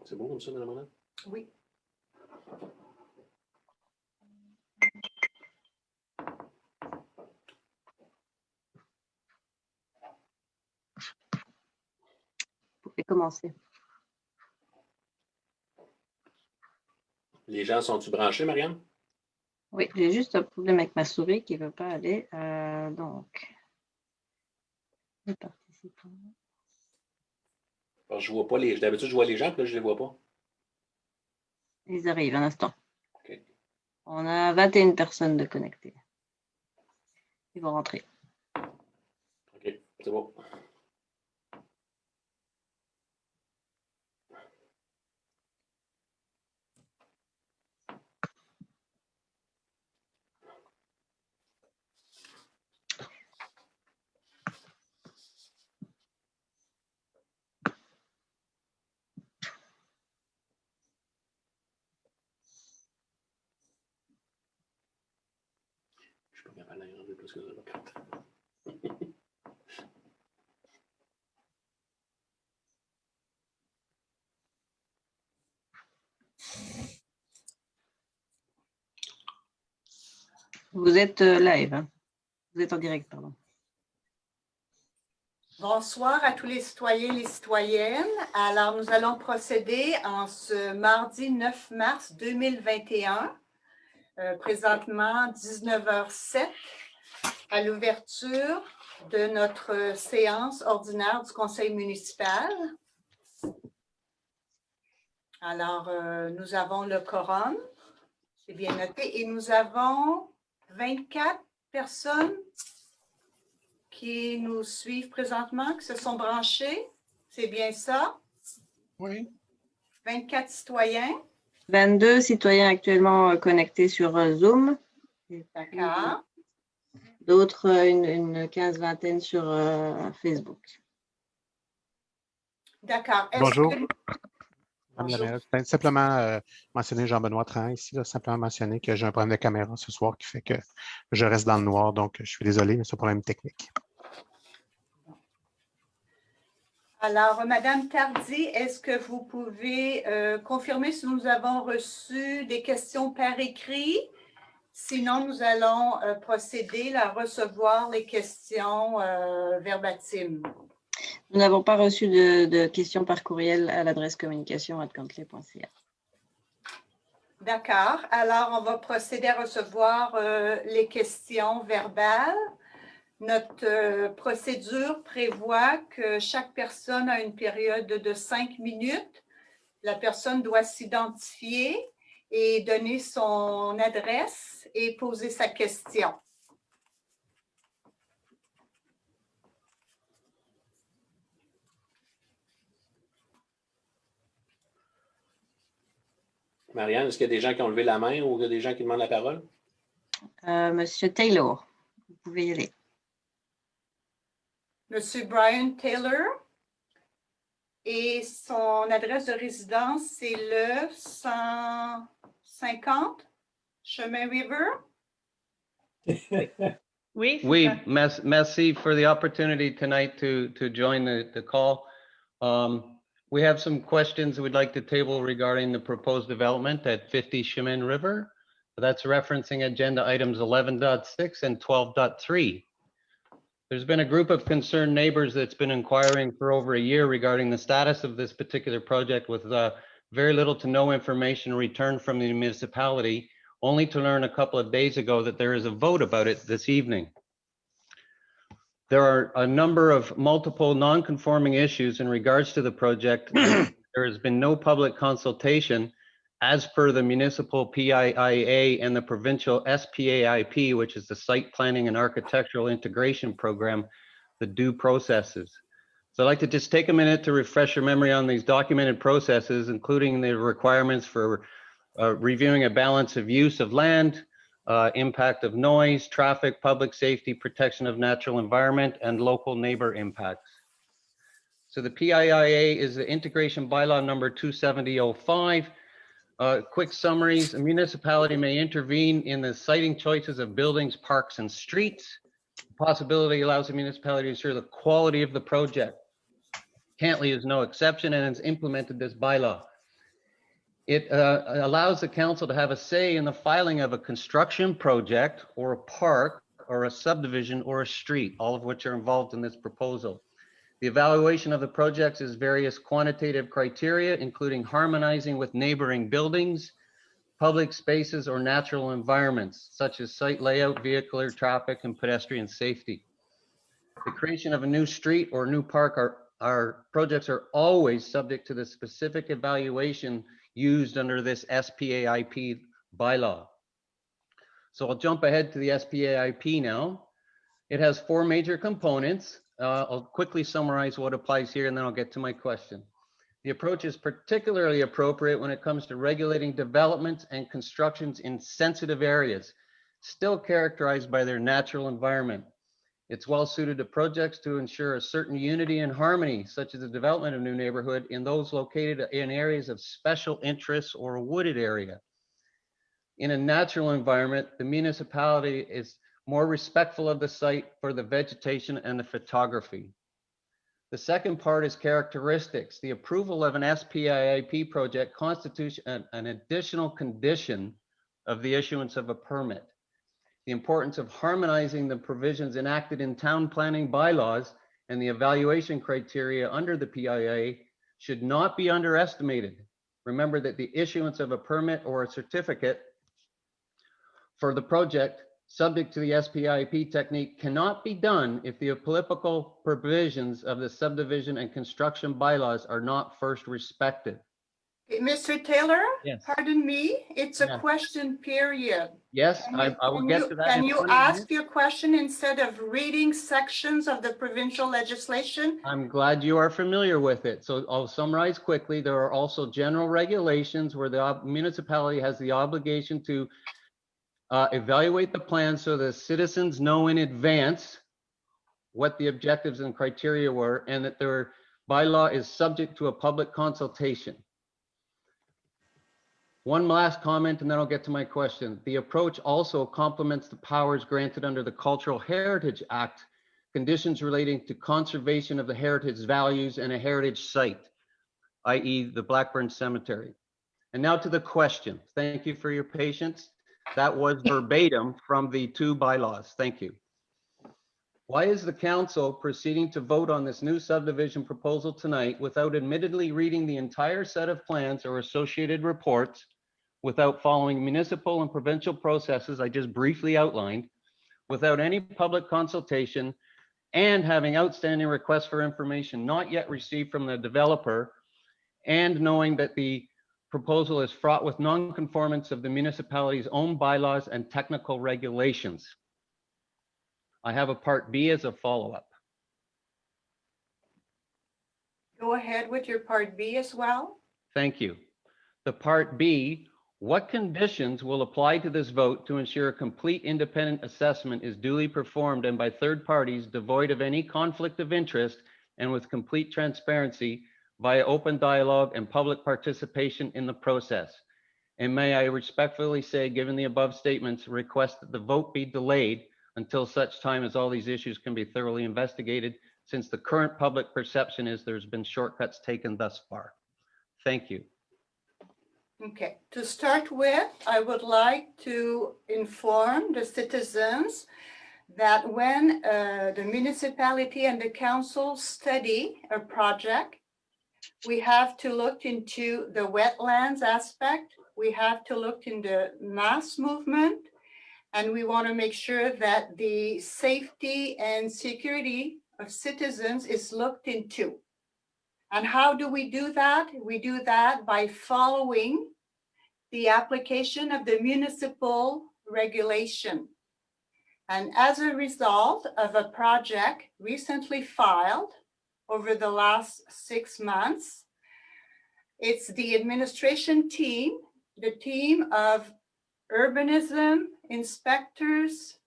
C'est bon comme ça, Mme Monod? Oui. Vous pouvez commencer. Les gens sont-ils branchés, Marianne? Oui, j'ai juste un problème avec ma souris qui ne veut pas aller. Donc, les participants. Alors, je vois pas les. D'habitude, je vois les gens, puis là, je les vois pas. Ils arrivent un instant. OK. On a 21 personnes de connectées. Ils vont rentrer. OK, c'est bon. Je suis pas capable d'agrandir plus que ça, la carte. Vous êtes live. Hein? Vous êtes en direct, pardon. Bonsoir à tous les citoyens et les citoyennes. Alors, nous allons procéder en ce mardi 9 mars 2021, présentement 19h07, à l'ouverture de notre séance ordinaire du Conseil municipal. Alors, nous avons le quorum, c'est bien noté, et nous avons 24 personnes qui nous suivent présentement, qui se sont branchés. C'est bien ça? Oui. 24 citoyens. 22 citoyens actuellement connectés sur Zoom. D'accord. D'autres, une quinzaine sur Facebook. D'accord. Bonjour. Que... Madame la maire, simplement mentionner Jean-Benoît Tran ici, là, simplement mentionner que j'ai un problème de caméra ce soir qui fait que je reste dans le noir, donc je suis désolé, mais c'est un problème technique. Alors, Madame Tardy, est-ce que vous pouvez confirmer si nous avons reçu des questions par écrit? Sinon, nous allons procéder à recevoir les questions verbatim. Nous n'avons pas reçu de questions par courriel à l'adresse communication@gantley.ca. D'accord. Alors, on va procéder à recevoir les questions verbales. Notre procédure prévoit que chaque personne a une période de 5 minutes. La personne doit s'identifier et donner son adresse et poser sa question. Marianne, est-ce qu'il y a des gens qui ont levé la main ou il y a des gens qui demandent la parole? Monsieur Taylor, vous pouvez y aller. Monsieur Brian Taylor. Et son adresse de résidence, c'est le 150 Chemin River. Oui, Oui, merci for the opportunity tonight to join the call. We have some questions we'd like to table regarding the proposed development at 50 Chemin River. That's referencing agenda items 11.6 and 12.3. There's been a group of concerned neighbors that's been inquiring for over a year regarding the status of this particular project with very little to no information returned from the municipality, only to learn a couple of days ago that there is a vote about it this evening. There are a number of multiple non-conforming issues in regards to the project. There has been no public consultation as per the municipal PIIA and the provincial SPAIP, which is the Site Planning and Architectural Integration Program, the due processes. So I'd like to just take a minute to refresh your memory on these documented processes, including the requirements for reviewing a balance of use of land, impact of noise, traffic, public safety, protection of natural environment, and local neighbor impacts. So the PIIA is the integration bylaw number 27005. Quick summaries: a municipality may intervene in the siting choices of buildings, parks, and streets. The possibility allows the municipality to ensure the quality of the project. Cantley is no exception and has implemented this bylaw. It allows the council to have a say in the filing of a construction project or a park or a subdivision or a street, all of which are involved in this proposal. The evaluation of the projects is various quantitative criteria, including harmonizing with neighboring buildings, public spaces, or natural environments, such as site layout, vehicular traffic, and pedestrian safety. The creation of a new street or new park our projects are always subject to the specific evaluation used under this SPAIP bylaw. So I'll jump ahead to the SPAIP now. It has 4 major components. I'll quickly summarize what applies here and then I'll get to my question. The approach is particularly appropriate when it comes to regulating developments and constructions in sensitive areas, still characterized by their natural environment. It's well suited to projects to ensure a certain unity and harmony, such as the development of new neighborhood in those located in areas of special interest or a wooded area. In a natural environment, the municipality is more respectful of the site for the vegetation and the photography. The second part is characteristics. The approval of an SPAIP project constitutes an additional condition of the issuance of a permit. The importance of harmonizing the provisions enacted in town planning bylaws and the evaluation criteria under the PIA should not be underestimated. Remember that the issuance of a permit or a certificate for the project subject to the SPAIP technique cannot be done if the applicable provisions of the subdivision and construction bylaws are not first respected. Mr. Taylor, Yes. pardon me, it's a Yeah. question period. Yes, I will get to that. Can in you 20 ask minutes. your question instead of reading sections of the provincial legislation? I'm glad you are familiar with it. So I'll summarize quickly. There are also general regulations where the municipality has the obligation to evaluate the plan so the citizens know in advance what the objectives and criteria were and that their bylaw is subject to a public consultation. One last comment and then I'll get to my question. The approach also complements the powers granted under the Cultural Heritage Act, conditions relating to conservation of the heritage values and a heritage site, i.e. the Blackburn Cemetery. And now to the question. Thank you for your patience. That was verbatim from the 2 bylaws. Thank you. Why is the council proceeding to vote on this new subdivision proposal tonight without admittedly reading the entire set of plans or associated reports, without following municipal and provincial processes I just briefly outlined, without any public consultation, and having outstanding requests for information not yet received from the developer, and knowing that the proposal is fraught with non-conformance of the municipality's own bylaws and technical regulations? I have a part B as a follow-up. Go ahead with your part B as well. Thank you. The part B, what conditions will apply to this vote to ensure a complete independent assessment is duly performed and by third parties devoid of any conflict of interest and with complete transparency via open dialogue and public participation in the process? And may I respectfully say, given the above statements, request that the vote be delayed until such time as all these issues can be thoroughly investigated, since the current public perception is there's been shortcuts taken thus far. Thank you. Okay, to start with, I would like to inform the citizens that when the municipality and the council study a project, we have to look into the wetlands aspect, we have to look in the mass movement, and we want to make sure that the safety and security of citizens is looked into. And how do we do that? We do that by following the application of the municipal regulation. And as a result of a project recently filed over the last 6 months, it's the administration team, the team of urbanism inspectors,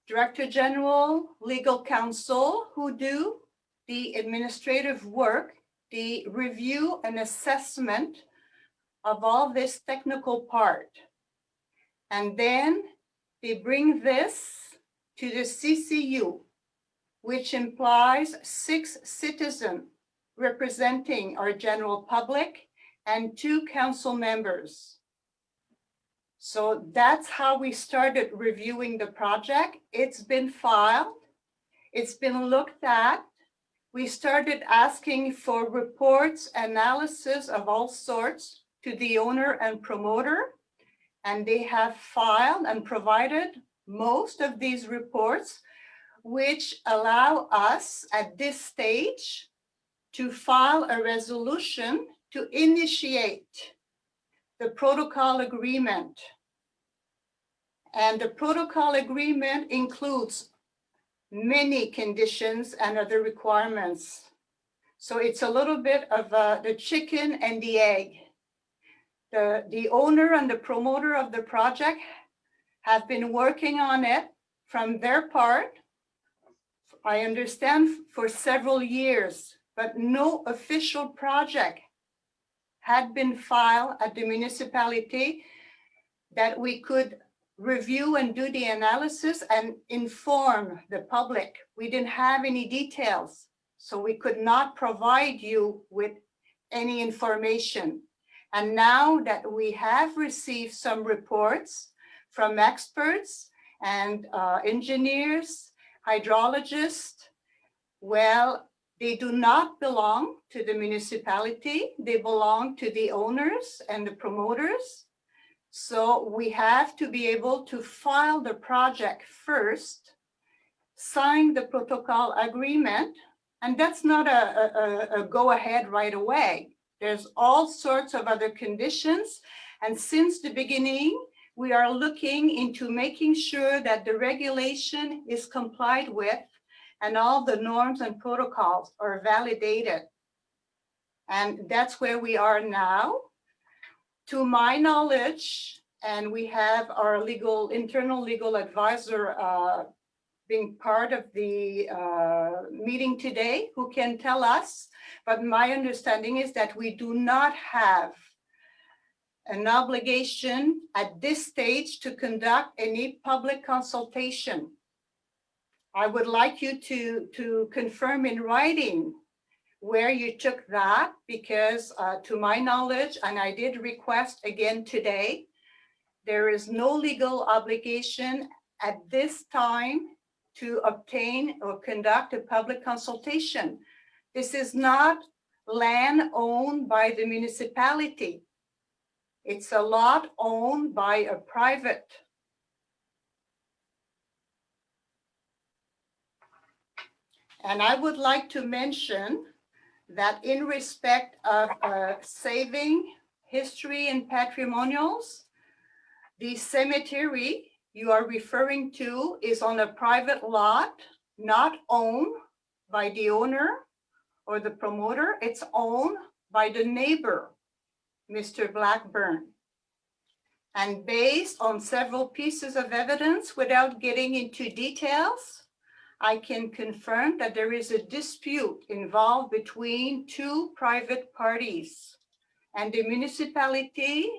Director General, Legal Counsel, who do the administrative work, the review and assessment of all this technical part. And then they bring this to the CCU, which implies 6 citizens representing our general public and 2 council members. So that's how we started reviewing the project. It's been filed. It's been looked at. We started asking for reports, analysis of all sorts to the owner and promoter, and they have filed and provided most of these reports, which allow us at this stage to file a resolution to initiate the protocol agreement. And the protocol agreement includes many conditions and other requirements. So it's a little bit of the chicken and the egg. The owner and the promoter of the project have been working on it from their part, I understand, for several years, but no official project had been filed at the municipality that we could review and do the analysis and inform the public. We didn't have any details, so we could not provide you with any information. And now that we have received some reports from experts and engineers, hydrologists, well, they do not belong to the municipality. They belong to the owners and the promoters. So we have to be able to file the project first, sign the protocol agreement, and that's not a go-ahead right away. There's all sorts of other conditions. And since the beginning, we are looking into making sure that the regulation is complied with and all the norms and protocols are validated. And that's where we are now. To my knowledge, and we have our internal legal advisor being part of the meeting today who can tell us, but my understanding is that we do not have an obligation at this stage to conduct any public consultation. I would like you to confirm in writing where you took that, because to my knowledge, and I did request again today, there is no legal obligation at this time to obtain or conduct a public consultation. This is not land owned by the municipality. It's a lot owned by a private. And I would like to mention that in respect of saving history and patrimonials, the cemetery you are referring to is on a private lot, not owned by the owner or the promoter. It's owned by the neighbor, Mr. Blackburn. And based on several pieces of evidence, without getting into details, I can confirm that there is a dispute involved between 2 private parties, and the municipality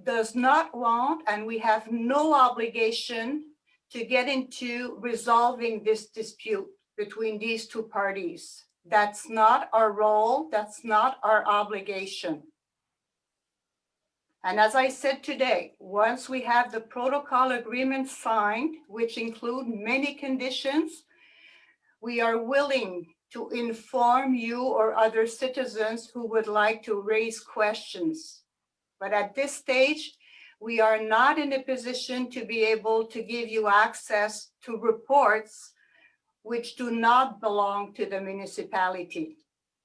does not want, and we have no obligation to get into resolving this dispute between these 2 parties. That's not our role. That's not our obligation. And as I said today, once we have the protocol agreement signed, which include many conditions, we are willing to inform you or other citizens who would like to raise questions. But at this stage, we are not in a position to be able to give you access to reports which do not belong to the municipality.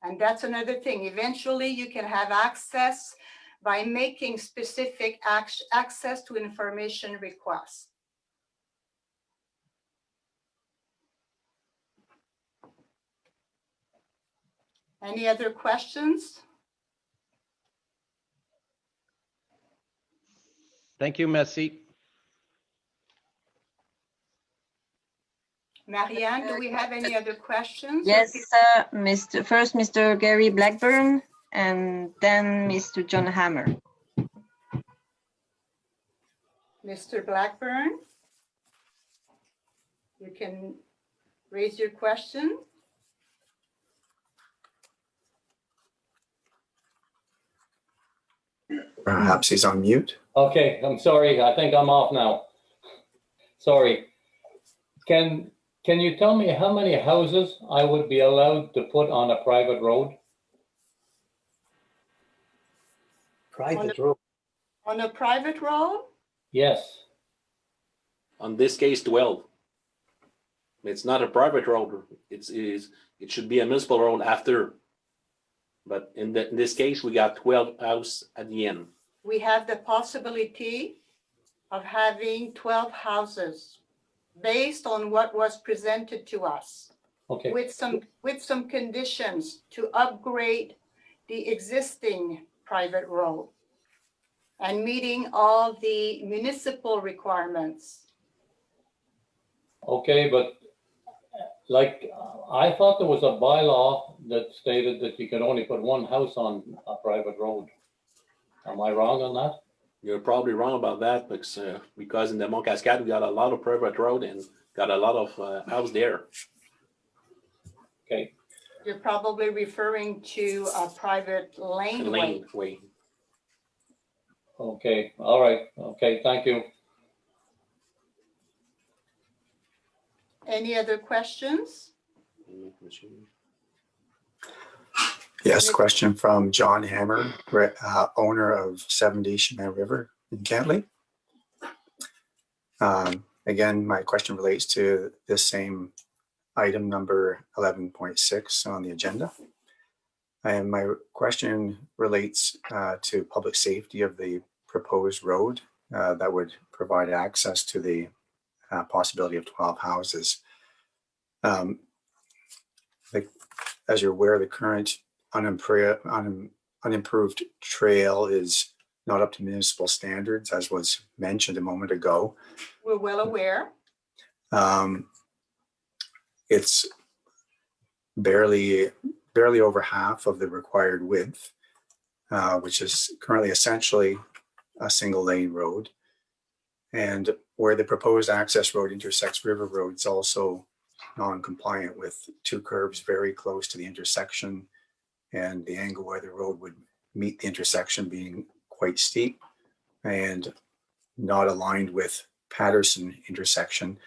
And that's another thing. Eventually, you can have access by making specific access to information requests. Any other questions? Thank you, Merci. Marianne, do we have any other questions? Yes, first Mr. Gary Blackburn and then Mr. John Hammer. Mr. Blackburn, you can raise your question. Perhaps he's on mute. Okay, I'm sorry. I think I'm off now. Sorry. Can you tell me how many houses I would be allowed to put on a private road? Private road. On a private road? Yes. On this case, 12. It's not a private road. It should be a municipal road after. But in this case, we got 12 houses at the end. We have the possibility of having 12 houses based on what was presented to us, Okay. with some conditions to upgrade the existing private road and meeting all the municipal requirements. Okay, but like, I thought there was a bylaw that stated that you could only put one house on a private road. Am I wrong on that? You're probably wrong about that because in the Mont Cascade, we got a lot of private road and got a lot of house there. Okay. You're probably referring to a private laneway. Way. Okay, all right. Okay, thank you. Any other questions? Yes, question from John Hammer, owner of 70 Chemin River in Cantley. Again, my question relates to this same item number 11.6 on the agenda. And my question relates to public safety of the proposed road that would provide access to the possibility of 12 houses. As you're aware, the current unimproved trail is not up to municipal standards, as was mentioned a moment ago. We're well aware. It's barely over half of the required width, which is currently essentially a single lane road. And where the proposed access road intersects River Road, it's also non-compliant with two curbs very close to the intersection, and the angle where the road would meet the intersection being quite steep and not aligned with Patterson intersection.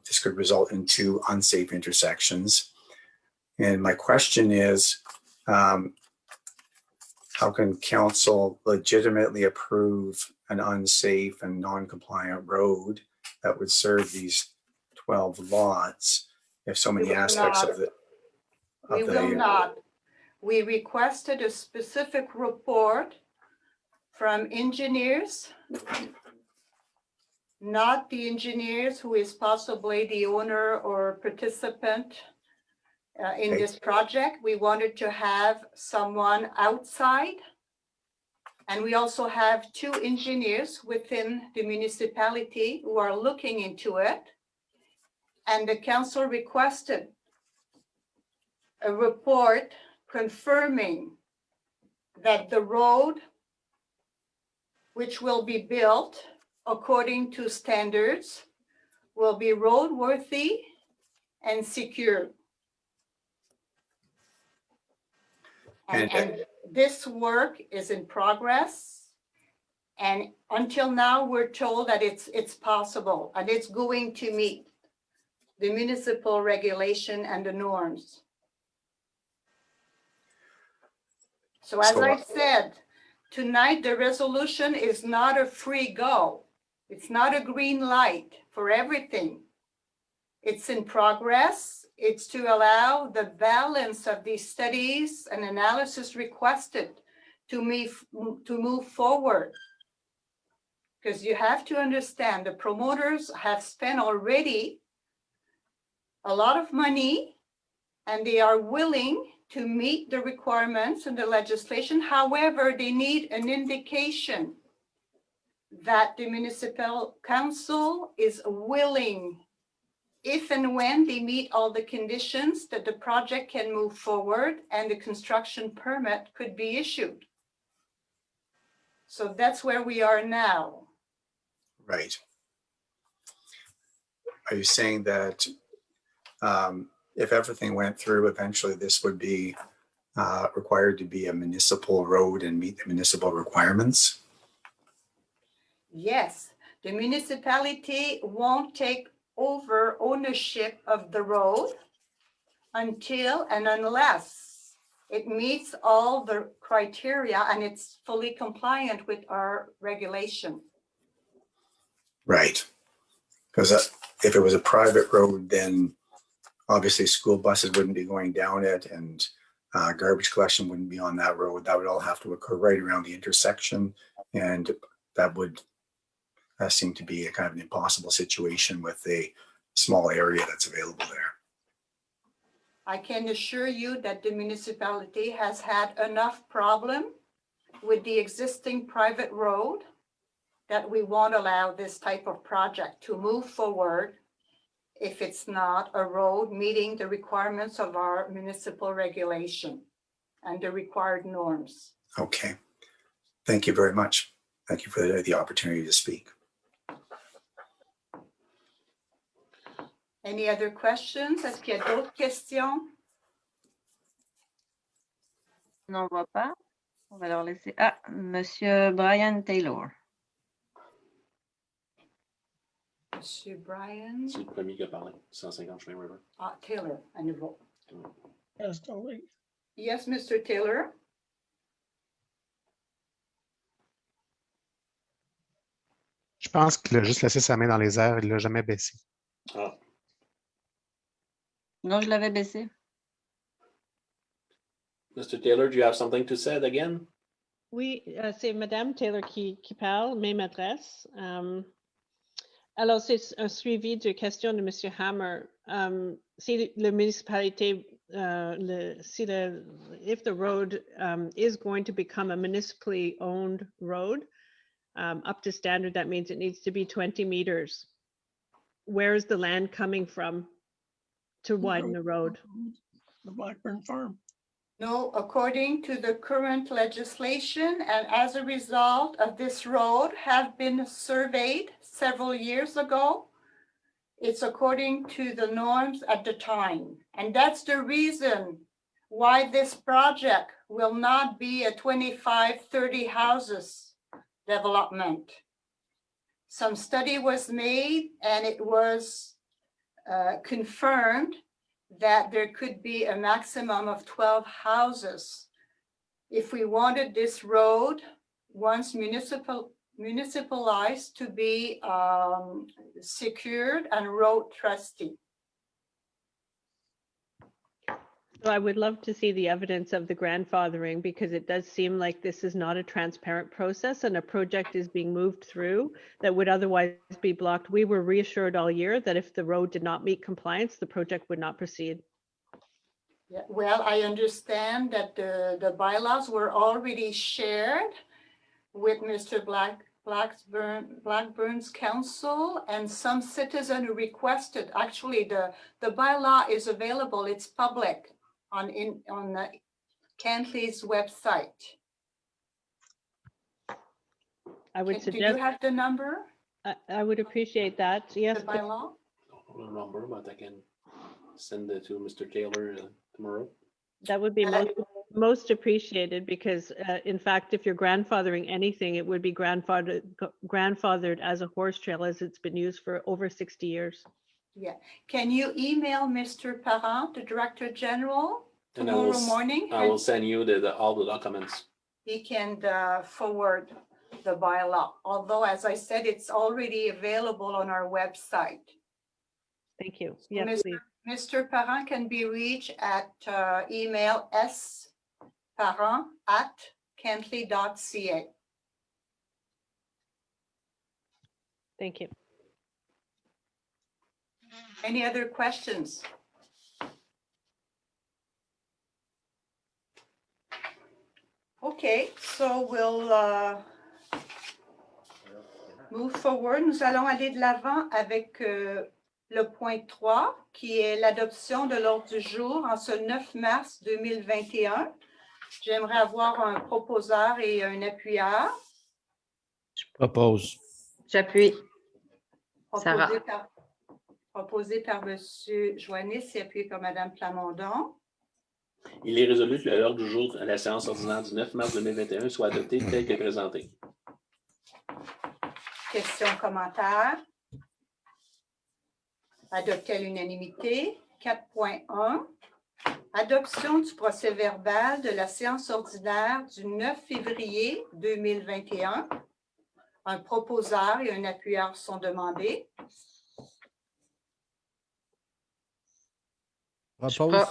This could result in two unsafe intersections. And my question is, how can council legitimately approve an unsafe and non-compliant road that would serve these 12 lots if so many aspects of the We will not. We requested a specific report from engineers, not the engineers who is possibly the owner or participant in this project. We wanted to have someone outside. And we also have two engineers within the municipality who are looking into it. And the council requested a report confirming that the road, which will be built according to standards, will be roadworthy and secure. And this work is in progress. And until now, we're told that it's possible and it's going to meet the municipal regulation and the norms. So as I said, tonight, the resolution is not a free go. It's not a green light for everything. It's in progress. It's to allow the balance of these studies and analysis requested to move forward. Because you have to understand, the promoters have spent already a lot of money and they are willing to meet the requirements in the legislation. However, they need an indication that the municipal council is willing, if and when they meet all the conditions, that the project can move forward and the construction permit could be issued. So that's where we are now. Right. Are you saying that if everything went through, eventually this would be required to be a municipal road and meet the municipal requirements? Yes, the municipality won't take over ownership of the road until and unless it meets all the criteria and it's fully compliant with our regulation. Right. Because if it was a private road, then obviously school buses wouldn't be going down it and garbage collection wouldn't be on that road. That would all have to occur right around the intersection. And that would seem to be a kind of an impossible situation with a small area that's available there. I can assure you that the municipality has had enough problem with the existing private road that we won't allow this type of project to move forward if it's not a road meeting the requirements of our municipal regulation and the required norms. Okay. Thank you very much. Thank you for the opportunity to speak. Any other questions? Est-ce qu'il y a d'autres questions? On n'en voit pas. On va leur laisser. Ah, Monsieur Brian Taylor. Monsieur Brian C'est le premier qui a parlé, 150 Chemin River. Taylor, à nouveau. Yes, totally. Yes, Mr. Taylor. Je pense qu'il a juste laissé sa main dans les airs, il ne l'a jamais baissé. Ah, Non, je l'avais baissé. Mr. Taylor, do you have something to say again? Oui, c'est Madame Taylor qui parle, même adresse. Alors, c'est un suivi de question de Monsieur Hammer. Si la municipalité, if the road is going to become a municipally owned road, up to standard, that means it needs to be 20 meters. Where is the land coming from to widen the road? The Blackburn Farm. No, according to the current legislation and as a result of this road have been surveyed several years ago, it's according to the norms at the time. And that's the reason why this project will not be a 25, 30 houses development. Some study was made and it was confirmed that there could be a maximum of 12 houses. If we wanted this road, once municipalized, to be secured and road trustee. So I would love to see the evidence of the grandfathering, because it does seem like this is not a transparent process and a project is being moved through that would otherwise be blocked. We were reassured all year that if the road did not meet compliance, the project would not proceed. Yeah, well, I understand that the bylaws were already shared with Mr. Blackburn's council, and some citizen who requested, actually the bylaw is available, it's public on Cantley's website. I would Do you suggest, have the number, I would appreciate that. Yes, the bylaw? I don't remember, but I can send it to Mr. Taylor tomorrow. that would be most appreciated, because in fact, if you're grandfathering anything, it would be grandfathered as a horse trail, as it's been used for over 60 years. Yeah. Can you email Mr. Parent, the Director General, And I will tomorrow morning? I will send you all the documents. He can forward the bylaw, although, as I said, it's already available on our website. Thank you. Yes, Mr. please. Mr. Parent can be reached at email sparent@cantley.ca. Thank you. Any other questions? Okay, so we'll move forward. Nous allons aller de l'avant avec le point 3, qui est l'adoption de l'ordre du jour en ce 9 mars 2021. J'aimerais avoir un proposeur et un appuyeur. Je propose. J'appuie. Proposé Sarah. proposé par M. Joannis et appuyé par Mme Plamondon. Il est résolu que l'ordre du jour de la séance ordinaire du 9 mars 2021 soit adopté tel que présenté. Questions, commentaires? Adopté à l'unanimité. 4.1. Adoption du procès-verbal de la séance ordinaire du 9 février 2021. Un proposeur et un appuyeur sont demandés. Propose.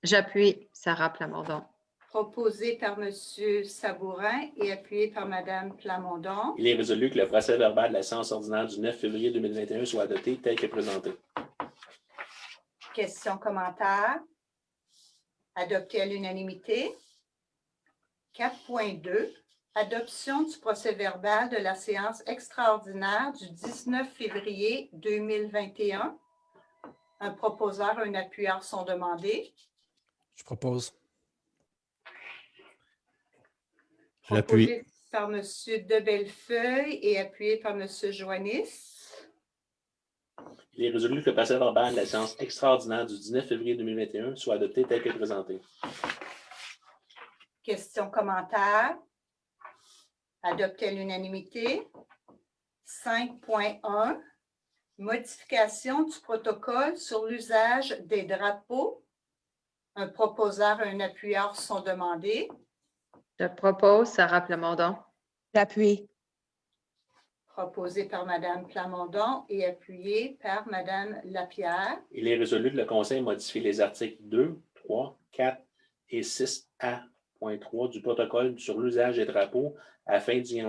J'appuie Sarah Plamondon. Proposé par M. Sabourin et appuyé par Mme Plamondon. Il est résolu que le procès-verbal de la séance ordinaire du 9 février 2021 soit adopté tel que présenté. Questions, commentaires? Adopté à l'unanimité. 4.2. Adoption du procès-verbal de la séance extraordinaire du 19 février 2021. Un proposeur et un appuyeur sont demandés. Je propose. J'appuie. Proposé par M. De Bellefeuille et appuyé par M. Joannis. Il est résolu que le procès-verbal de la séance extraordinaire du 19 février 2021 soit adopté tel que présenté. Questions, commentaires? Adopté à l'unanimité. 5.1. Modification du protocole sur l'usage des drapeaux. Un proposeur et un appuyeur sont demandés. Je propose Sarah Plamondon. J'appuie. Proposé par Mme Plamondon et appuyé par Mme Lapierre. Il est résolu que le Conseil modifie les articles 2, 3, 4 et 6A.3 du protocole sur l'usage des drapeaux afin d'y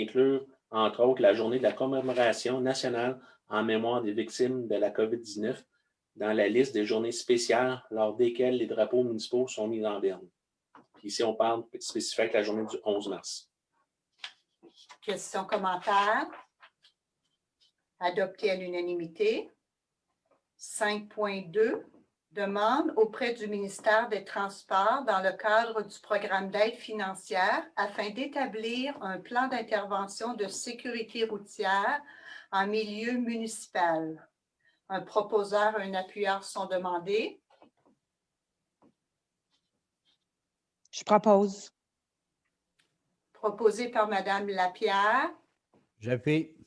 inclure, entre autres, la journée de la commémoration nationale en mémoire des victimes de la COVID-19 dans la liste des journées spéciales lors desquelles les drapeaux municipaux sont mis en berne. Puis ici, on parle spécifiquement de la journée du 11 mars. Questions, commentaires? Adopté à l'unanimité. 5.2. Demande auprès du ministère des Transports dans le cadre du programme d'aide financière afin d'établir un plan d'intervention de sécurité routière en milieu municipal. Un proposeur et un appuyeur sont demandés. Je propose. Proposé par Mme Lapierre J'appuie.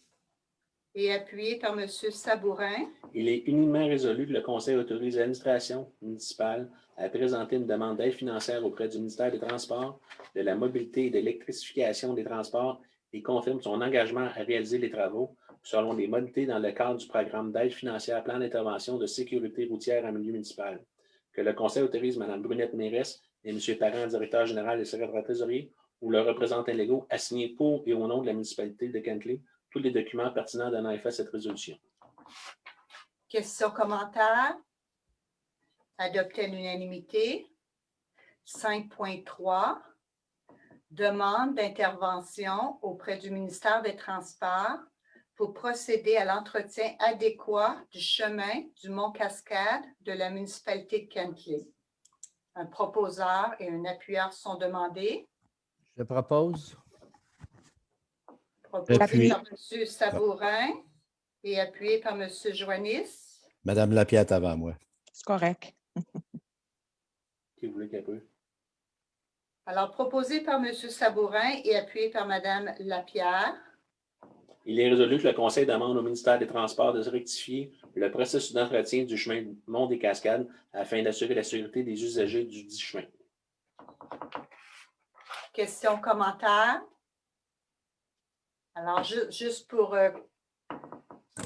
et appuyé par M. Sabourin. Il est unanimement résolu que le Conseil autorise l'administration municipale à présenter une demande d'aide financière auprès du ministère des Transports, de la Mobilité et de l'Électrification des Transports et confirme son engagement à réaliser les travaux selon les modalités dans le cadre du programme d'aide financière Plan d'intervention de sécurité routière en milieu municipal. Que le Conseil autorise Mme Brunette Mérès et M. Parent, directeur général et secrétaire trésorier, ou leurs représentants légaux, à signer pour et au nom de la municipalité de Kentley tous les documents pertinents donnant effet à cette résolution. Questions, commentaires? Adopté à l'unanimité. 5.3. Demande d'intervention auprès du ministère des Transports pour procéder à l'entretien adéquat du chemin du Mont-Cascade de la municipalité de Kentley. Un proposeur et un appuyeur sont demandés. Je propose. Proposé Appuyé. par M. Sabourin et appuyé par M. Joannis. Madame Lapierre avant moi. C'est correct. Qui voulait qu'elle peut? Alors, proposé par M. Sabourin et appuyé par Mme Lapierre. Il est résolu que le Conseil demande au ministère des Transports de rectifier le processus d'entretien du chemin Mont des Cascades afin d'assurer la sécurité des usagers du dit chemin. Questions, commentaires? Alors, juste pour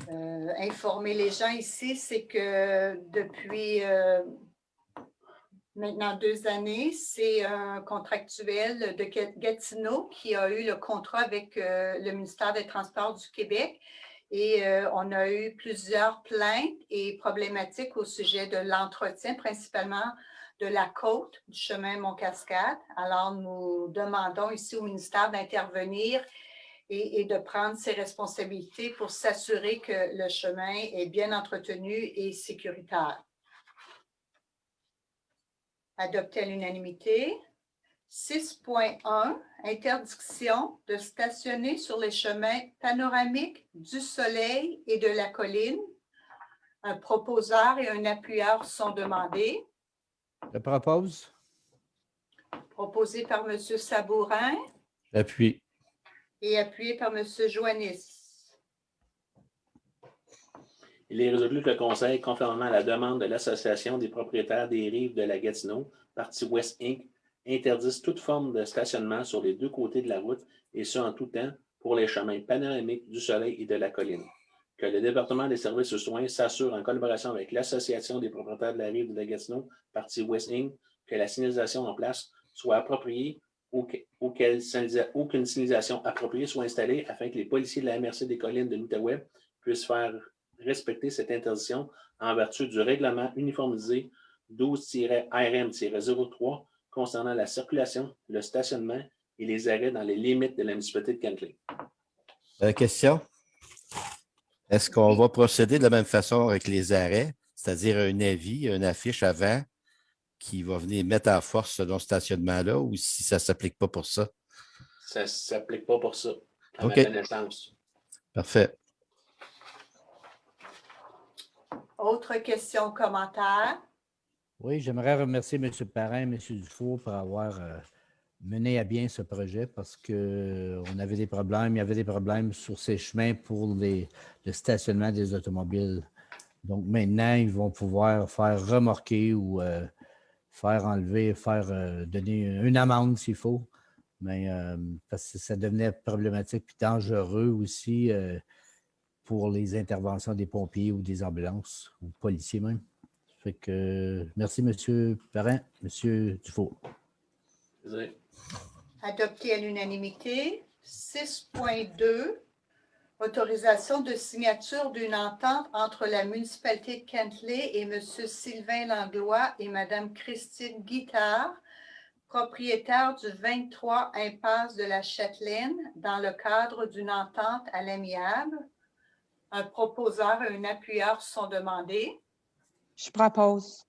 informer les gens ici, c'est que depuis maintenant 2 années, c'est un contractuel de Gatineau qui a eu le contrat avec le ministère des Transports du Québec. Et on a eu plusieurs plaintes et problématiques au sujet de l'entretien, principalement de la côte du chemin Mont-Cascade. Alors, nous demandons ici au ministère d'intervenir et de prendre ses responsabilités pour s'assurer que le chemin est bien entretenu et sécuritaire. Adopté à l'unanimité. 6.1, interdiction de stationner sur les chemins panoramiques du Soleil et de la Colline. Un proposeur et un appuyeur sont demandés. Je propose. Proposé par M. Sabourin J'appuie. et appuyé par M. Joannis. Il est résolu que le Conseil, conformément à la demande de l'Association des propriétaires des rives de la Gatineau, Partie Ouest Inc., interdise toute forme de stationnement sur les deux côtés de la route, et ce en tout temps, pour les chemins panoramiques du Soleil et de la Colline. Que le département des services aux soins s'assure, en collaboration avec l'Association des propriétaires de la rive de la Gatineau, Partie Ouest Inc., que la signalisation en place soit appropriée ou qu'aucune signalisation appropriée soit installée afin que les policiers de la MRC des Collines de l'Outaouais puissent faire respecter cette interdiction en vertu du règlement uniformisé 12-RM-03 concernant la circulation, le stationnement et les arrêts dans les limites de la municipalité de Kentley. Question? Est-ce qu'on va procéder de la même façon avec les arrêts, c'est-à-dire un avis, une affiche avant qui va venir mettre en force ce non-stationnement-là, ou si ça ne s'applique pas pour ça? Ça ne s'applique pas pour ça, à OK. ma connaissance. Parfait. Autre question, commentaire? Oui, j'aimerais remercier M. Parrain et M. Dufault pour avoir mené à bien ce projet parce qu'on avait des problèmes. Il y avait des problèmes sur ces chemins pour le stationnement des automobiles. Donc maintenant, ils vont pouvoir faire remorquer ou faire enlever, donner une amende s'il faut. Mais parce que ça devenait problématique et dangereux aussi pour les interventions des pompiers ou des ambulances ou policiers même. Fait que merci, M. Parrain, M. Dufault. Désolé. Adopté à l'unanimité. 6.2, autorisation de signature d'une entente entre la municipalité de Kentley et M. Sylvain Langlois et Mme Christine Guittard, propriétaire du 23 impasse de la Châtelaine, dans le cadre d'une entente à l'amiable. Un proposeur et un appuyeur sont demandés. Je propose.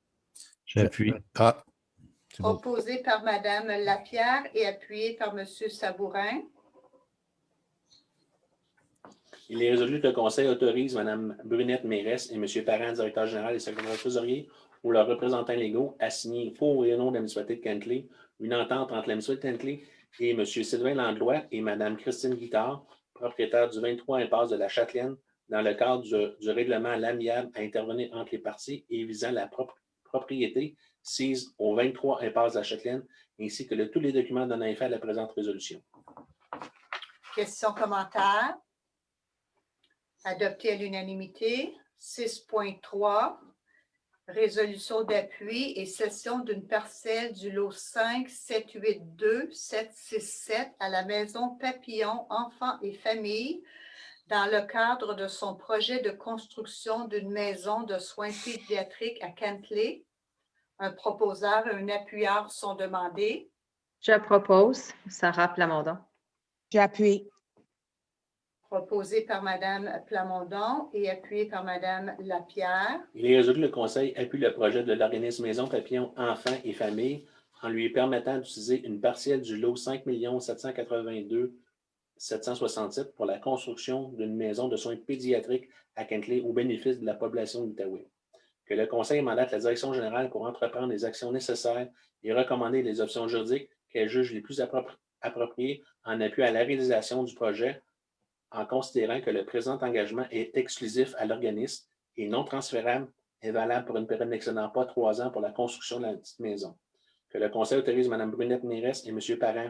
J'appuie. Ah, c'est bon. Proposé par Mme Lapierre et appuyé par M. Sabourin. Il est résolu que le Conseil autorise Mme Brunette Mérès et M. Parent, directeur général et secrétaire trésorier, ou leurs représentants légaux, à signer pour et au nom de la municipalité de Kentley une entente entre la municipalité de Kentley et M. Sylvain Langlois et Mme Christine Guittard, propriétaire du 23 impasse de la Châtelaine, dans le cadre du règlement à l'amiable à intervenir entre les parties et visant la propriété sise au 23 impasse de la Châtelaine, ainsi que tous les documents donnant effet à la présente résolution. Questions, commentaires? Adopté à l'unanimité. 6.3, résolution d'appui et cession d'une parcelle du lot 5 782 767 à la maison Papillon Enfants et Familles dans le cadre de son projet de construction d'une maison de soins pédiatriques à Kentley. Un proposeur et un appuyeur sont demandés. Je propose Sarah Plamondon. J'appuie. Proposé par Mme Plamondon et appuyé par Mme Lapierre. Il est résolu que le Conseil appuie le projet de l'organisme Maison Papillon Enfants et Familles en lui permettant d'utiliser une partielle du lot 5 782 767 pour la construction d'une maison de soins pédiatriques à Kentley au bénéfice de la population de l'Outaouais. Que le Conseil mandate la Direction générale pour entreprendre les actions nécessaires et recommander les options juridiques qu'elle juge les plus appropriées en appui à la réalisation du projet, en considérant que le présent engagement est exclusif à l'organisme et non transférable et valable pour une période n'excédant pas 3 ans pour la construction de la petite maison. Que le Conseil autorise Mme Brunette Mérès et M. Parent,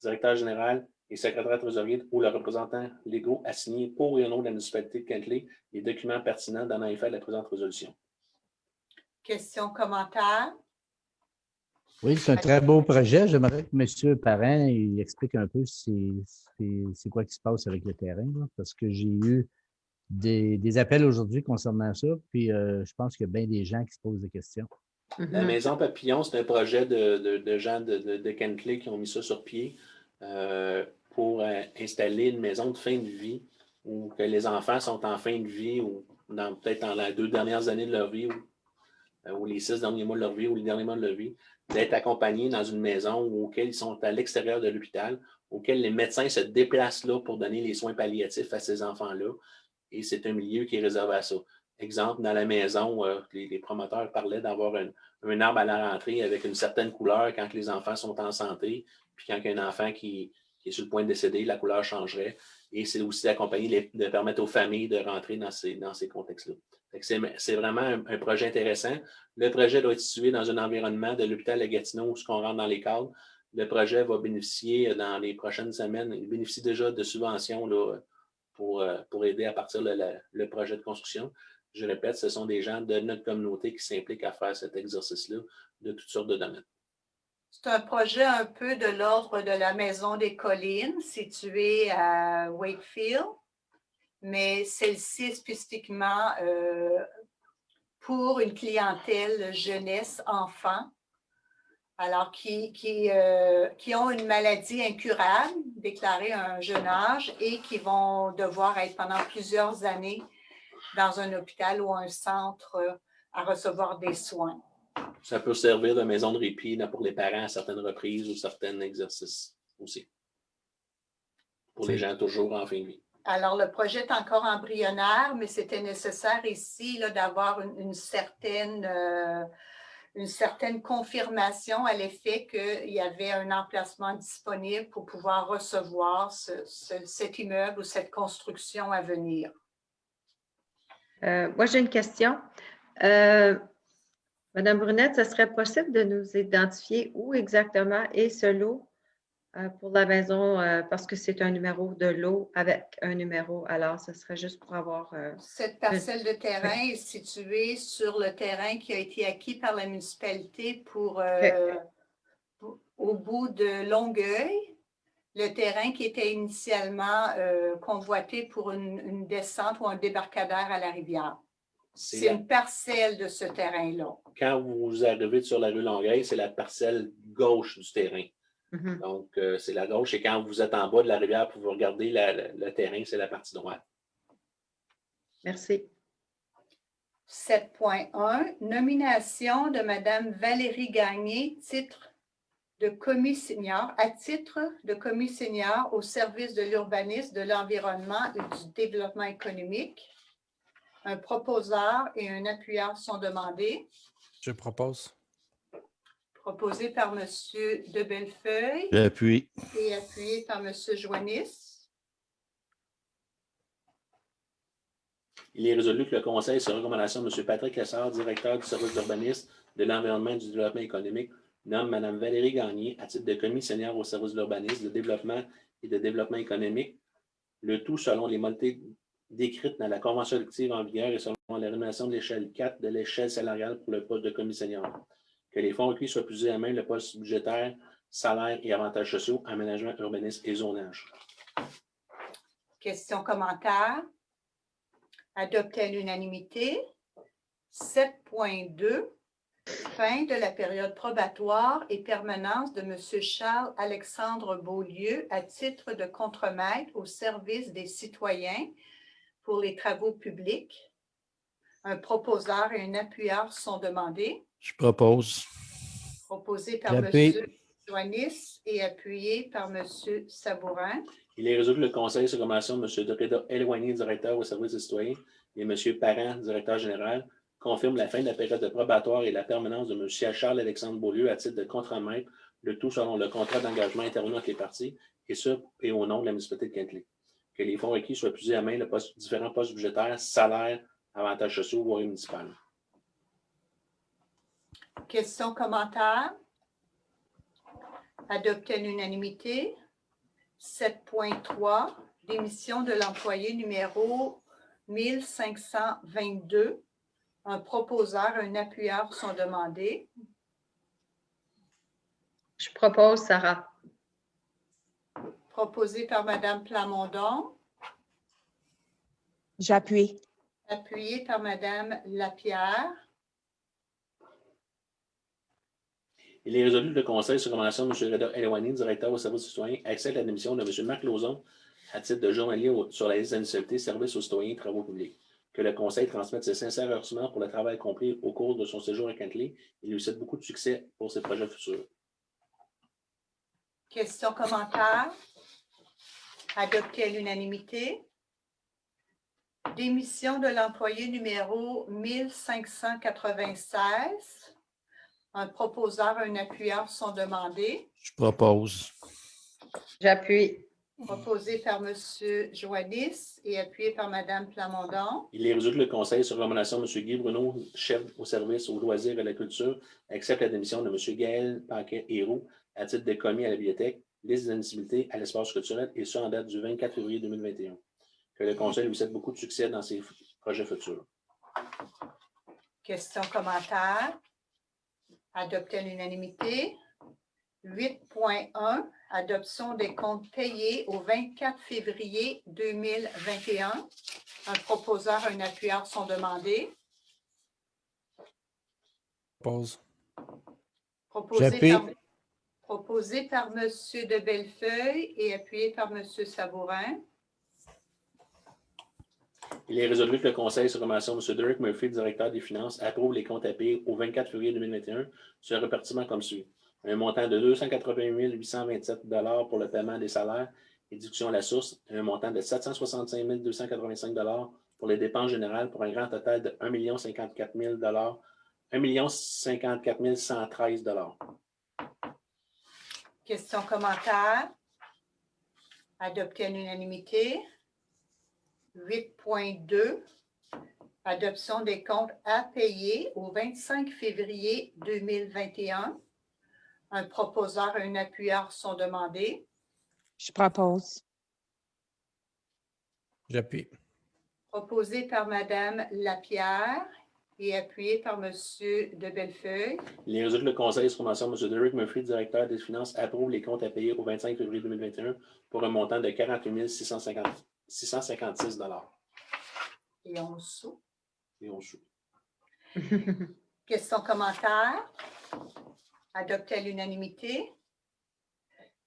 directeur général et secrétaire trésorier ou leurs représentants légaux, à signer pour et au nom de la municipalité de Kentley les documents pertinents donnant effet à la présente résolution. Questions, commentaires? Oui, c'est un très beau projet. J'aimerais que M. Parrain il explique un peu c'est quoi qui se passe avec le terrain, là, parce que j'ai eu des appels aujourd'hui concernant ça, puis je pense qu'il y a bien des gens qui se posent des questions. La Maison Papillon, c'est un projet de gens de Kentley qui ont mis ça sur pied pour installer une maison de fin de vie où que les enfants sont en fin de vie ou peut-être dans les 2 dernières années de leur vie ou les 6 derniers mois de leur vie ou les derniers mois de leur vie, d'être accompagnés dans une maison auquel ils sont à l'extérieur de l'hôpital, auquel les médecins se déplacent là pour donner les soins palliatifs à ces enfants-là. Et c'est un milieu qui est réservé à ça. Exemple, dans la maison, les promoteurs parlaient d'avoir un arbre à la rentrée avec une certaine couleur quand les enfants sont en santé, puis quand il y a un enfant qui est sur le point de décéder, la couleur changerait. Et c'est aussi d'accompagner, de permettre aux familles de rentrer dans ces contextes-là. C'est vraiment un projet intéressant. Le projet doit être situé dans un environnement de l'hôpital de Gatineau où on rentre dans les cadres. Le projet va bénéficier dans les prochaines semaines, il bénéficie déjà de subventions là, pour aider à partir le projet de construction. Je répète, ce sont des gens de notre communauté qui s'impliquent à faire cet exercice-là de toutes sortes de domaines. C'est un projet un peu de l'ordre de la Maison des Collines, située à Wakefield, mais celle-ci spécifiquement pour une clientèle jeunesse, enfant, alors qui ont une maladie incurable, déclarée à un jeune âge, et qui vont devoir être pendant plusieurs années dans un hôpital ou un centre à recevoir des soins. Ça peut servir de maison de répit là, pour les parents à certaines reprises ou certains exercices aussi. Pour les gens toujours en fin de vie. Alors, le projet est encore embryonnaire, mais c'était nécessaire ici d'avoir une certaine confirmation à l'effet qu'il y avait un emplacement disponible pour pouvoir recevoir cet immeuble ou cette construction à venir. Moi, j'ai une question. Madame Brunette, ce serait possible de nous identifier où exactement est ce lot pour la maison, parce que c'est un numéro de lot avec un numéro. Alors, ce serait juste pour avoir… Cette parcelle de terrain est située sur le terrain qui a été acquis par la municipalité au bout de Longueuil. Le terrain qui était initialement convoité pour une descente ou un débarcadère à la rivière. C'est une parcelle de ce terrain-là. Quand vous arrivez sur la rue Longueuil, c'est la parcelle gauche du terrain. Mm-hmm. Donc, c'est la gauche. Et quand vous êtes en bas de la rivière pour vous regarder le terrain, c'est la partie droite. Merci. 7.1, nomination de Mme Valérie Gagné, à titre de commis senior au service de l'urbanisme, de l'environnement et du développement économique. Un proposeur et un appuyeur sont demandés. Je propose. Proposé par M. de Bellefeuille. J'appuie. Et appuyé par M. Joannis. Il est résolu que le Conseil, sur recommandation de M. Patrick Lessard, directeur du service d'urbanisme, de l'environnement et du développement économique, nomme Mme Valérie Gagné à titre de commis senior au service de l'urbanisme, de développement et de développement économique, le tout selon les modalités décrites dans la convention collective en vigueur et selon la rémunération de l'échelle 4 de l'échelle salariale pour le poste de commis senior. Que les fonds requis soient plus à main le poste budgétaire, salaire et avantages sociaux, aménagement, urbanisme et zonage. Questions, commentaires? Adopté à l'unanimité. 7.2. Fin de la période probatoire et permanence de M. Charles-Alexandre Beaulieu à titre de contremaître au service des citoyens pour les travaux publics. Un proposeur et un appuyeur sont demandés. Je propose. Proposé par M. Joannis et appuyé par M. Sabourin. Il est résolu que le Conseil sur recommandation de M. Doreda Eloigné, directeur au service des citoyens, et M. Parent, directeur général, confirme la fin de la période de probatoire et la permanence de M. Charles-Alexandre Beaulieu à titre de contremaître, le tout selon le contrat d'engagement intervenu entre les parties, et ce, et au nom de la municipalité de Quintley. Que les fonds requis soient plus à main le différents postes budgétaires, salaires, avantages sociaux, voirie municipale. Questions, commentaires? Adopté à l'unanimité. 7.3, démission de l'employé numéro 1522. Un proposeur, un appuyeur sont demandés. Je propose, Sarah. Proposé par Mme Plamondon. J'appuie. Appuyé par Mme Lapierre. Il est résolu que le Conseil sur recommandation de M. Doreda Eloigné, directeur au service citoyen, accepte la démission de M. Marc Lauzon à titre de journalier sur la liste d'annualité services aux citoyens et travaux publics. Que le Conseil transmette ses sincères remerciements pour le travail accompli au cours de son séjour à Quintley et lui souhaite beaucoup de succès pour ses projets futurs. Questions, commentaires? Adopté à l'unanimité. Démission de l'employé numéro 1596. Un proposeur, un appuyeur sont demandés. Je propose. J'appuie. Proposé par M. Joannis et appuyé par Mme Plamondon. Il est résolu que le Conseil, sur recommandation de M. Guy Bruno, chef au service aux loisirs et à la culture, accepte la démission de M. Gaël Paquet-Héroux à titre de commis à la bibliothèque, liste d'inadmissibilité à l'espace culturel et ce en date du 24 février 2021. Que le Conseil lui souhaite beaucoup de succès dans ses projets futurs. Questions, commentaires? Adopté à l'unanimité. 8.1. Adoption des comptes payés au 24 février 2021. Un proposeur, un appuyeur sont demandés. Propose. Proposé par M. de Bellefeuille et appuyé par M. Sabourin. Il est résolu que le Conseil, sur recommandation de M. Derek Murphy, directeur des finances, approuve les comptes à payer au 24 février 2021 sur un répartiment comme suit. Un montant de 288 827 $ pour le paiement des salaires et déduction à la source, et un montant de 765 285 $ pour les dépenses générales, pour un grand total de 1 054 000 $, 1 054 113 $. Questions, commentaires? Adopté à l'unanimité. 8.2. Adoption des comptes à payer au 25 février 2021. Un proposeur et un appuyeur sont demandés. Je propose. J'appuie. Proposé par Mme Lapierre et appuyé par M. de Bellefeuille. Il est résolu que le Conseil, sur recommandation de M. Derek Murphy, directeur des finances, approuve les comptes à payer au 25 février 2021 pour un montant de 48 656 $. Et 11 sous. Et 11 sous. Questions, commentaires? Adopté à l'unanimité.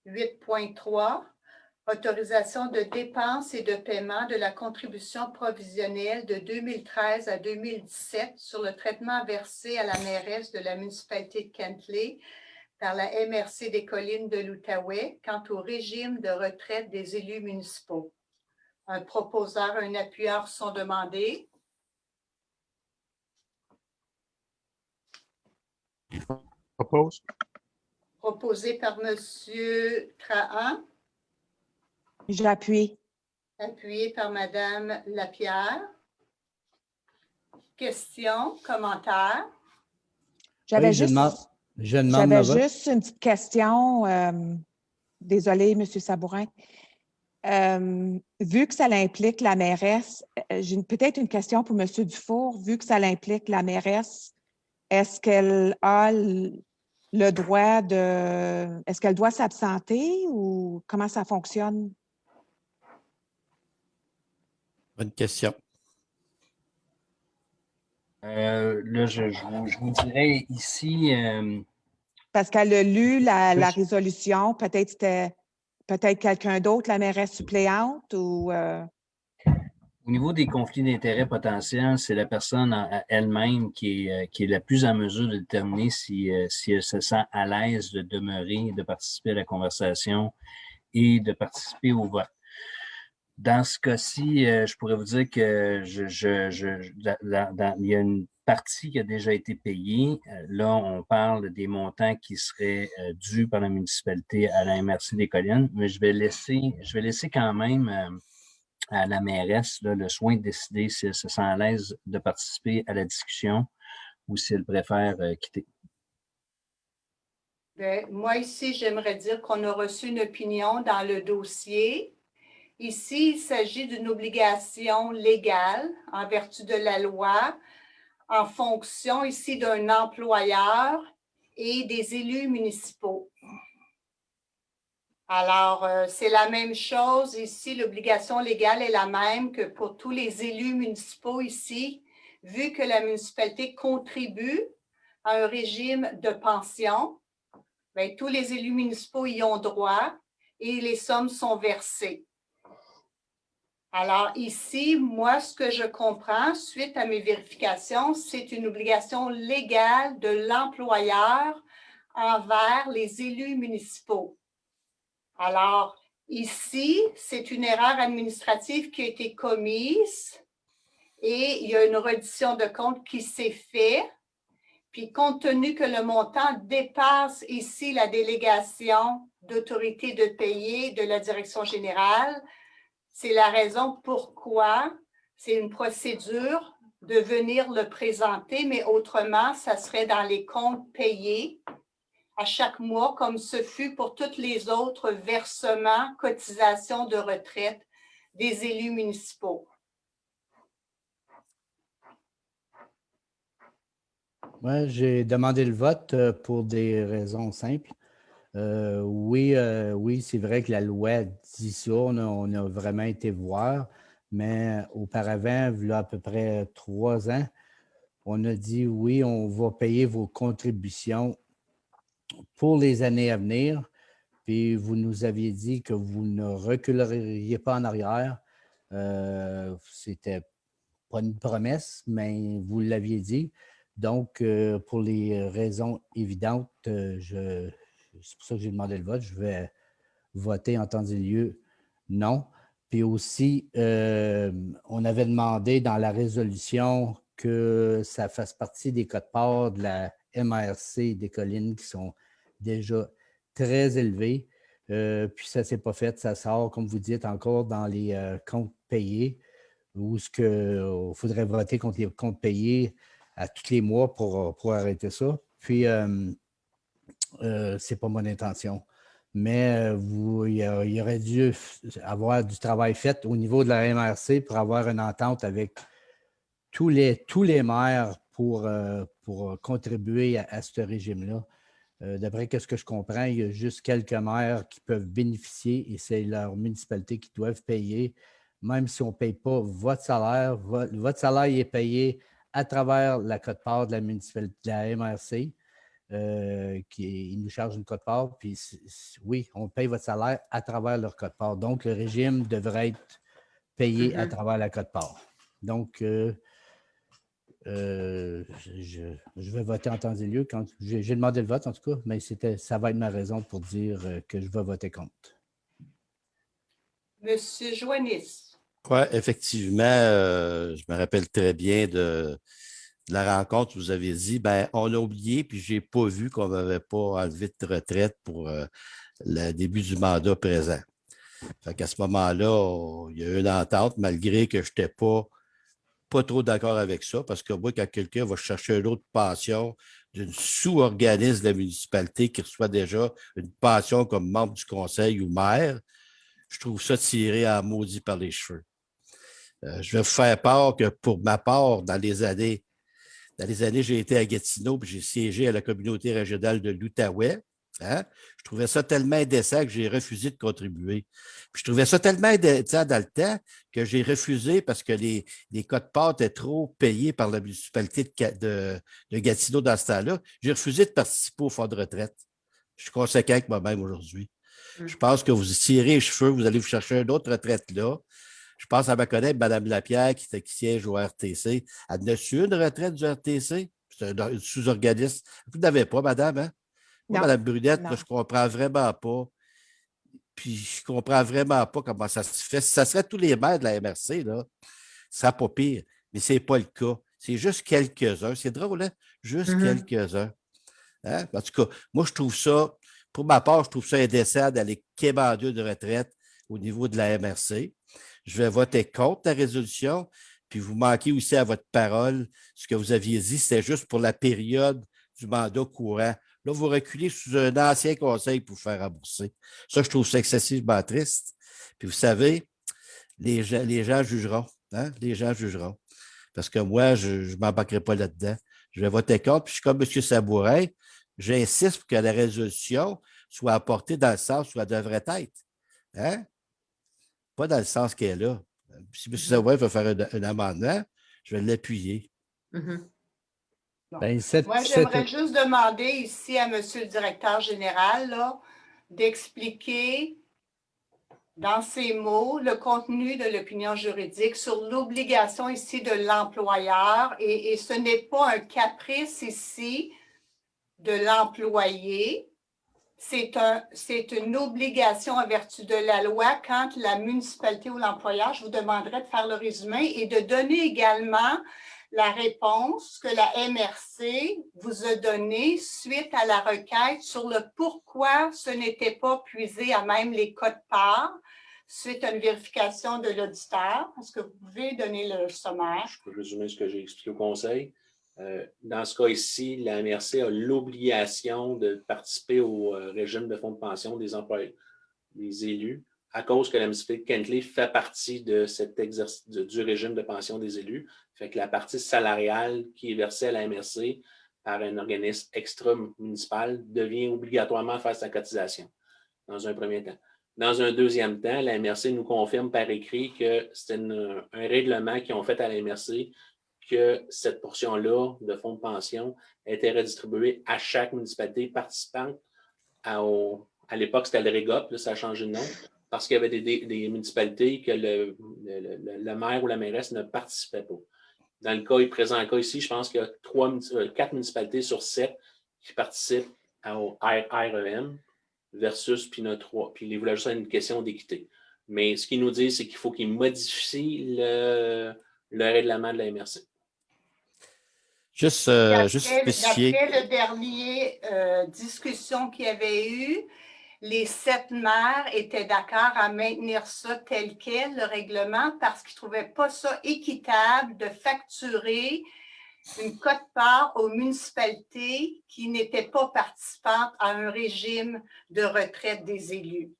8.3. Autorisation de dépenses et de paiement de la contribution provisionnelle de 2013 à 2017 sur le traitement versé à la mairesse de la municipalité de Kentley par la MRC des Collines de l'Outaouais quant au régime de retraite des élus municipaux. Un proposeur, un appuyeur sont demandés. Propose. Proposé par M. Trahan, J'appuie. appuyé par Mme Lapierre. Questions, commentaires? J'avais Oui, juste, je demande j'avais le vote. juste une petite question. Désolée, M. Sabourin. Vu que ça implique la mairesse, j'ai peut-être une question pour M. Dufour. Vu que ça implique la mairesse, est-ce qu'elle a le droit de... Est-ce qu'elle doit s'absenter ou comment ça fonctionne? Bonne question. Là, je vous dirais ici, Parce qu'elle a lu la résolution, peut-être c'était quelqu'un d'autre, la mairesse suppléante ou... au niveau des conflits d'intérêts potentiels, c'est la personne elle-même qui est la plus en mesure de déterminer si elle se sent à l'aise de demeurer, de participer à la conversation et de participer au vote. Dans ce cas-ci, je pourrais vous dire que il y a une partie qui a déjà été payée. Là, on parle des montants qui seraient dus par la municipalité à la MRC des Collines, mais je vais laisser quand même à la mairesse là, le soin de décider si elle se sent à l'aise de participer à la discussion ou si elle préfère quitter. Bien, moi, ici, j'aimerais dire qu'on a reçu une opinion dans le dossier. Ici, il s'agit d'une obligation légale en vertu de la loi en fonction ici d'un employeur et des élus municipaux. Alors, c'est la même chose ici, l'obligation légale est la même que pour tous les élus municipaux ici, vu que la municipalité contribue à un régime de pension, bien, tous les élus municipaux y ont droit et les sommes sont versées. Alors ici, moi, ce que je comprends, suite à mes vérifications, c'est une obligation légale de l'employeur envers les élus municipaux. Alors, ici, c'est une erreur administrative qui a été commise Et il y a une reddition de compte qui s'est faite. Puis, compte tenu que le montant dépasse ici la délégation d'autorité de payer de la direction générale, c'est la raison pourquoi c'est une procédure de venir le présenter, mais autrement, ça serait dans les comptes payés à chaque mois, comme ce fut pour tous les autres versements, cotisations de retraite des élus municipaux. Moi, j'ai demandé le vote pour des raisons simples. Oui, c'est vrai que la loi dit ça, on a vraiment été voir, mais auparavant, il y a à peu près 3 ans, on a dit oui, on va payer vos contributions pour les années à venir, puis vous nous aviez dit que vous ne reculeriez pas en arrière. C'était pas une promesse, mais vous l'aviez dit. Donc, pour les raisons évidentes, c'est pour ça que j'ai demandé le vote. Je vais voter en temps et lieu non. Puis aussi, on avait demandé dans la résolution que ça fasse partie des quotes-parts de la MRC des collines qui sont déjà très élevés. Puis ça ne s'est pas fait. Ça sort, comme vous dites, encore dans les comptes payés où il faudrait voter contre les comptes payés à tous les mois pour arrêter ça. Puis, ce n'est pas mon intention. Mais il aurait dû avoir du travail fait au niveau de la MRC pour avoir une entente avec tous les maires pour contribuer à ce régime-là. D'après ce que je comprends, il y a juste quelques maires qui peuvent bénéficier et c'est leur municipalité qui doivent payer, même si on ne paye pas votre salaire. Votre salaire est payé à travers la quote-part de la municipalité, de la MRC. Ils nous chargent une quote-part, puis oui, on paye votre salaire à travers leur quote-part. Donc, le régime devrait être payé à travers la quote-part. Donc, je vais voter en temps et lieu. J'ai demandé le vote, en tout cas, mais ça va être ma raison pour dire que je vais voter contre. Monsieur Joannis. Oui, effectivement, je me rappelle très bien de la rencontre où vous avez dit, ben, on a oublié, puis je n'ai pas vu qu'on n'avait pas enlevé de retraite pour le début du mandat présent. Fait qu'à ce moment-là, il y a eu une entente, malgré que je n'étais pas trop d'accord avec ça, parce que moi, quand quelqu'un va chercher une autre pension d'une sous-organisme de la municipalité qui reçoit déjà une pension comme membre du conseil ou maire, je trouve ça tiré en maudit par les cheveux. Je vais vous faire part que pour ma part, dans les années, j'ai été à Gatineau puis j'ai siégé à la communauté régionale de l'Outaouais. Hein? Je trouvais ça tellement indécent que j'ai refusé de contribuer. Puis je trouvais ça tellement indécent dans le temps que j'ai refusé parce que les quotes-parts étaient trop payés par la municipalité de Gatineau dans ce temps-là. J'ai refusé de participer au fonds de retraite. Je suis conséquent avec moi-même aujourd'hui. Je pense que vous tirez les cheveux, vous allez vous chercher une autre retraite là. Je pense à ma collègue, Mme Lapierre, qui siège au RTC. Elle n'a su une retraite du RTC? C'est un sous-organisme. Vous n'avez pas, madame, hein? Moi, Mme Brunette, là, je ne comprends vraiment pas. Puis, je ne comprends vraiment pas comment ça se fait. Si ça serait tous les maires de la MRC, là, ça serait pas pire. Mais ce n'est pas le cas. C'est juste quelques-uns. C'est drôle, hein? Juste quelques-uns. Hein? En tout cas, moi, je trouve ça, pour ma part, je trouve ça indécent d'aller quémander de retraite au niveau de la MRC. Je vais voter contre la résolution, puis vous manquez aussi à votre parole. Ce que vous aviez dit, c'était juste pour la période du mandat courant. Là, vous reculez sous un ancien conseil pour vous faire rembourser. Ça, je trouve ça excessivement triste. Puis vous savez, les gens jugeront. Hein? Les gens jugeront. Parce que moi, je ne m'embarquerai pas là-dedans. Je vais voter contre, puis je suis comme M. Sabourin. J'insiste pour que la résolution soit apportée dans le sens où elle devrait être. Hein? Pas dans le sens qu'elle est là. Si M. Sabourin veut faire un amendement, je vais l'appuyer. Ben, Moi, j'aimerais juste demander ici à M. le directeur général d'expliquer dans ses mots le contenu de l'opinion juridique sur l'obligation ici de l'employeur et ce n'est pas un caprice ici de l'employé. c'est une obligation en vertu de la loi quand la municipalité ou l'employeur, je vous demanderai de faire le résumé et de donner également la réponse que la MRC vous a donnée suite à la requête sur le pourquoi ce n'était pas puisé à même les quotes-parts suite à une vérification de l'auditeur. Est-ce que vous pouvez donner le sommaire? Je peux résumer ce que j'ai expliqué au conseil. Dans ce cas ici, la MRC a l'obligation de participer au régime de fonds de pension des employés, des élus, à cause que la municipalité de Kentley fait partie de cet exercice du régime de pension des élus. Fait que la partie salariale qui est versée à la MRC par un organisme extra-municipal devient obligatoirement faire sa cotisation, dans un premier temps. Dans un deuxième temps, la MRC nous confirme par écrit que c'est un règlement qu'ils ont fait à la MRC que cette portion-là de fonds de pension était redistribuée à chaque municipalité participante. À l'époque, c'était le REGOP, là, ça a changé de nom, parce qu'il y avait des municipalités que le maire ou la mairesse ne participait pas. Dans le présent cas ici, je pense qu'il y a 4 municipalités sur 7 qui participent au REM versus puis notre 3. Puis il voulait juste une question d'équité. Mais ce qu'ils nous disent, c'est qu'il faut qu'ils modifient le règlement de la MRC. Juste spécifier. D'après le dernier discussion qu'il y avait eu, les 7 maires étaient d'accord à maintenir ça tel quel, le règlement, parce qu'ils ne trouvaient pas ça équitable de facturer une quote-part aux municipalités qui n'étaient pas participantes à un régime de retraite des élus.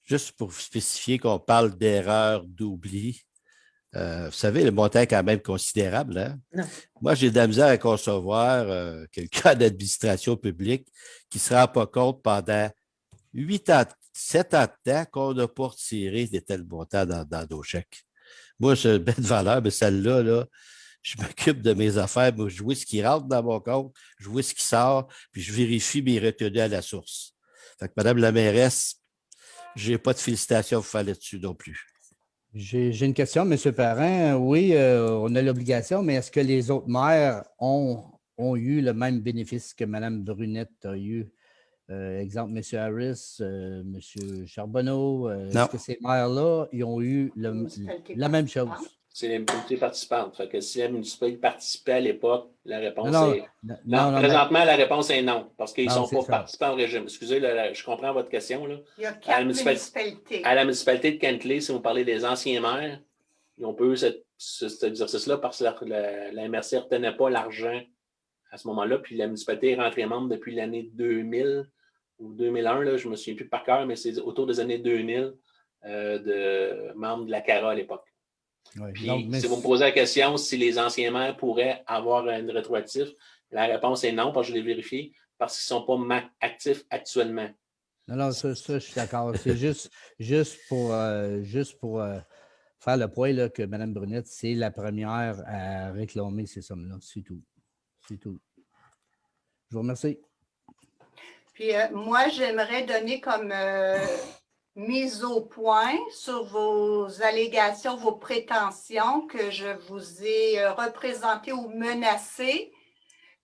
Juste pour spécifier qu'on parle d'erreur, d'oubli. Vous savez, le montant est quand même considérable. Hein? Non. Moi, j'ai de la misère à concevoir quelqu'un d'administration publique qui ne se rend pas compte pendant 7 ans de temps qu'on n'a pas retiré des tels montants dans nos chèques. Moi, j'ai une belle valeur, mais celle-là, là, je m'occupe de mes affaires. Moi, je vois ce qui rentre dans mon compte, je vois ce qui sort, puis je vérifie mes retenues à la source. Fait que, Madame la mairesse, je n'ai pas de félicitations à vous faire là-dessus non plus. J'ai une question, M. Parrain. Oui, on a l'obligation, mais est-ce que les autres maires ont eu le même bénéfice que Mme Brunette a eu? Exemple, M. Harris, M. Charbonneau. Est-ce que ces maires-là, ils ont eu la même chose? C'est les municipalités participantes. Fait que si la municipalité participait à l'époque, la réponse est... Non, présentement, la réponse est non, parce qu'ils ne sont pas ça. participants au régime. Excusez, je comprends votre question. Là. Il y a 4 municipalités. À la municipalité de Kentley, si vous parlez des anciens maires, ils ont pas eu cet exercice-là parce que la MRC ne retenait pas l'argent à ce moment-là. Puis la municipalité est rentrée membre depuis l'année 2000 ou 2001, là, je ne me souviens plus par cœur, mais c'est autour des années 2000 de membres de la CARA à l'époque. Oui, Puis, donc, si vous me posez la question si les anciens maires pourraient avoir un rétroactif, la réponse est non, parce que je l'ai vérifié, parce qu'ils ne sont pas actifs actuellement. Non, ça, je suis d'accord. C'est juste pour faire le point là, que Mme Brunette, c'est la première à réclamer ces sommes-là. C'est tout. C'est tout. Je vous remercie. Puis moi, j'aimerais donner comme mise au point sur vos allégations, vos prétentions que je vous ai représentées ou menacées.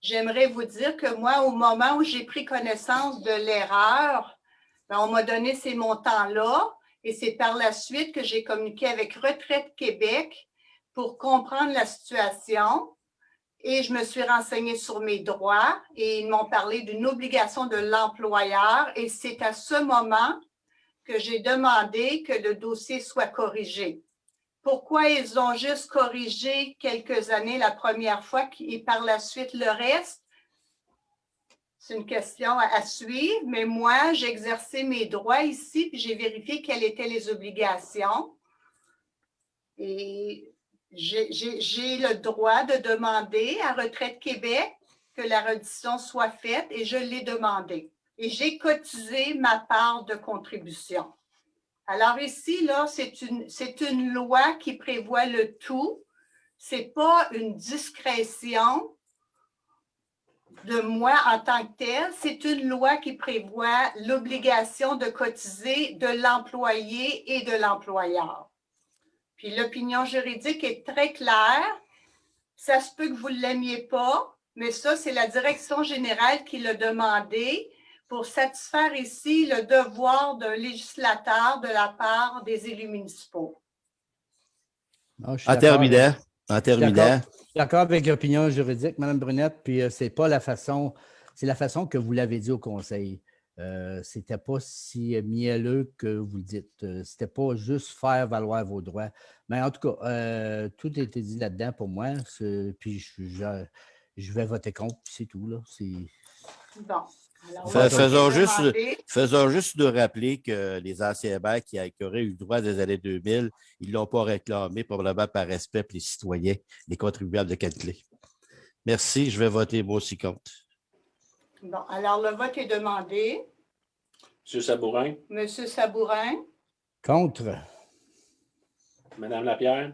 J'aimerais vous dire que moi, au moment où j'ai pris connaissance de l'erreur, on m'a donné ces montants-là et c'est par la suite que j'ai communiqué avec Retraite Québec pour comprendre la situation. Et je me suis renseignée sur mes droits et ils m'ont parlé d'une obligation de l'employeur et c'est à ce moment que j'ai demandé que le dossier soit corrigé. Pourquoi ils ont juste corrigé quelques années la première fois et par la suite le reste? C'est une question à suivre, mais moi, j'ai exercé mes droits ici puis j'ai vérifié quelles étaient les obligations. Et j'ai le droit de demander à Retraite Québec que la reddition soit faite et je l'ai demandé. Et j'ai cotisé ma part de contribution. Alors ici, là, c'est une loi qui prévoit le tout. Ce n'est pas une discrétion de moi en tant que telle. C'est une loi qui prévoit l'obligation de cotiser de l'employé et de l'employeur. Puis l'opinion juridique est très claire. Ça se peut que vous ne l'aimiez pas, Mais ça, c'est la direction générale qui l'a demandé pour satisfaire ici le devoir d'un législateur de la part des élus municipaux. Non, je suis En d'accord avec- terminant, en je suis terminant, d'accord- je suis d'accord avec l'opinion juridique, Mme Brunette, puis c'est pas la façon, c'est la façon que vous l'avez dit au conseil. C'était pas si mielleux que vous le dites. C'était pas juste faire valoir vos droits. Mais en tout cas, tout a été dit là-dedans pour moi. Puis je vais voter contre, puis c'est tout. Là. Bon. Alors, faisons juste de rappeler que les anciens bacs qui auraient eu le droit des années 2000, ils ne l'ont pas réclamé, probablement par respect pour les citoyens, les contribuables de Kentley. Merci, je vais voter moi aussi contre. Bon, alors le vote est demandé. M. Sabourin, M. Sabourin, Contre. Mme Lapierre,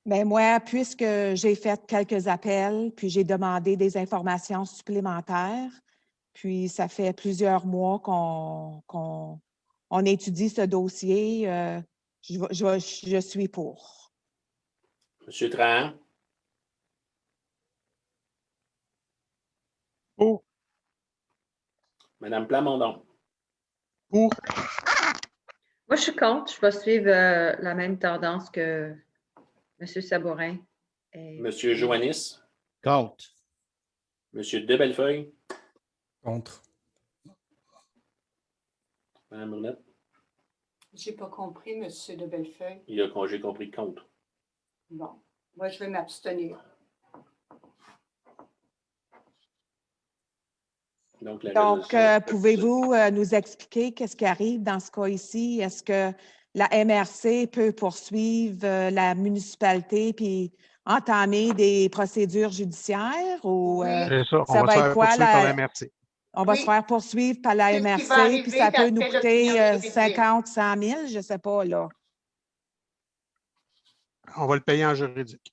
Bien, moi, puisque j'ai fait quelques appels, puis j'ai demandé des informations supplémentaires, puis ça fait plusieurs mois qu'on étudie ce dossier, je suis pour. M. Trahan, Pour. Mme Plamondon, Pour. Moi, je suis contre. Je vais suivre la même tendance que M. Sabourin. M. Joannis, Contre. M. Debellefeuille, Contre. Mme Brunette, j'ai pas compris, M. de Bellefeuille. j'ai compris contre. Bon, moi, je vais m'abstenir. Donc, la Donc, résolution- pouvez-vous nous expliquer qu'est-ce qui arrive dans ce cas ici? Est-ce que la MRC peut poursuivre la municipalité puis entamer des procédures judiciaires ou C'est ça, on ça va va se être faire quoi? poursuivre par la MRC. On va Oui. se faire poursuivre par la C'est ce qui va MRC, arriver puis ça peut nous d'après coûter l'opinion juridique. 50, 100 000, je ne sais pas, là. On va le payer en juridique.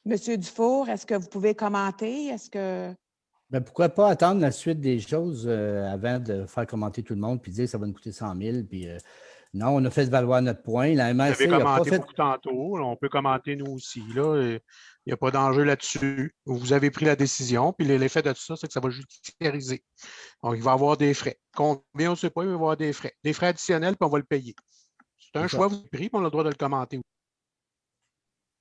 Monsieur Dufour, est-ce que vous pouvez commenter? Est-ce que... Ben, pourquoi pas attendre la suite des choses avant de faire commenter tout le monde puis dire que ça va nous coûter 100 000. Puis, non, on a fait valoir notre point. La Vous MRC avez n'a pas commenté fait. beaucoup tantôt. Là, on peut commenter nous aussi. Là. Il n'y a pas d'enjeu là-dessus. Vous avez pris la décision, puis l'effet de tout ça, c'est que ça va judiciariser. Donc, il va y avoir des frais. Combien, on ne sait pas, il va y avoir des frais. Des frais additionnels, puis on va le payer. C'est un C'est choix, ça. vous avez pris, puis on a le droit de le commenter.